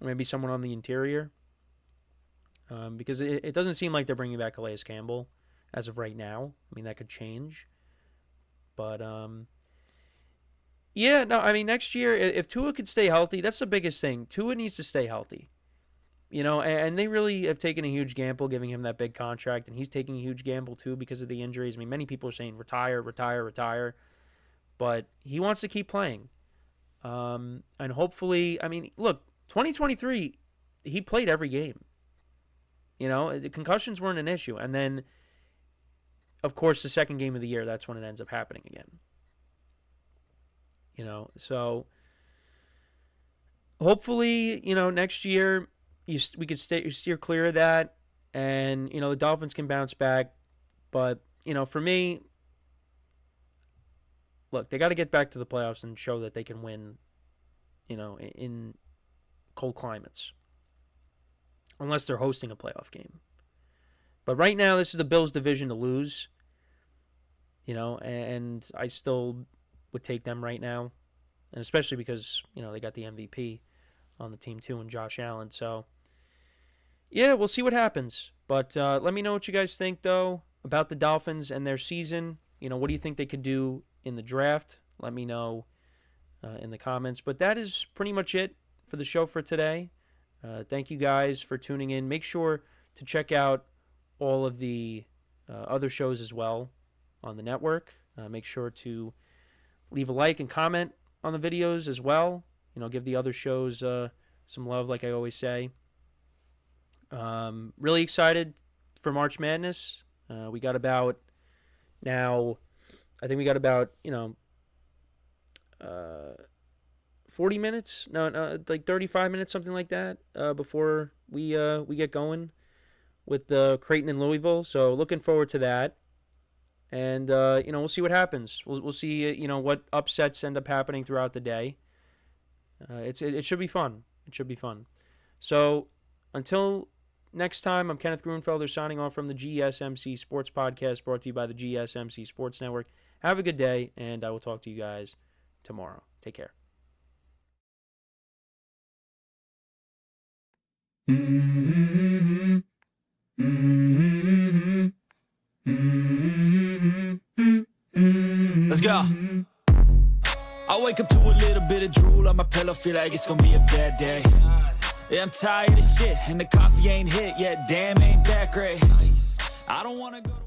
Or maybe someone on the interior. Because it doesn't seem like they're bringing back Calais Campbell as of right now. I mean, that could change. But, next year, if Tua could stay healthy, that's the biggest thing. Tua needs to stay healthy. And they really have taken a huge gamble giving him that big contract, and he's taking a huge gamble too because of the injuries. I mean, many people are saying retire, but he wants to keep playing. And hopefully, look, 2023, he played every game. The concussions weren't an issue. And then, of course, the second game of the year, that's when it ends up happening again. So hopefully, next year we could steer clear of that, and the Dolphins can bounce back. But for me, look, they got to get back to the playoffs and show that they can win, in cold climates, unless they're hosting a playoff game. But right now, this is the Bills' division to lose, and I still would take them right now, and especially because they got the MVP on the team too, and Josh Allen. So yeah, we'll see what happens. But let me know what you guys think though about the Dolphins and their season. What do you think they could do in the draft? Let me know in the comments. But that is pretty much it for the show for today. Thank you guys for tuning in. Make sure to check out all of the other shows as well on the network. Make sure to leave a like and comment on the videos as well. Give the other shows some love, like I always say. Really excited for March Madness. We got about 40 minutes, like 35 minutes, something like that, before we get going with the Creighton and Louisville. So looking forward to that, and we'll see what happens. We'll see what upsets end up happening throughout the day. It should be fun. It should be fun. So until next time, I'm Kenneth Grunfelder signing off from the GSMC Sports Podcast, brought to you by the GSMC Sports Network. Have a good day, and I will talk to you guys tomorrow. Take care. Let's go. I wake up to a little bit of drool on my pillow, feel like it's gonna be a bad day. Yeah, I'm tired of shit, and the coffee ain't hit yet, damn, ain't that great. I don't wanna go to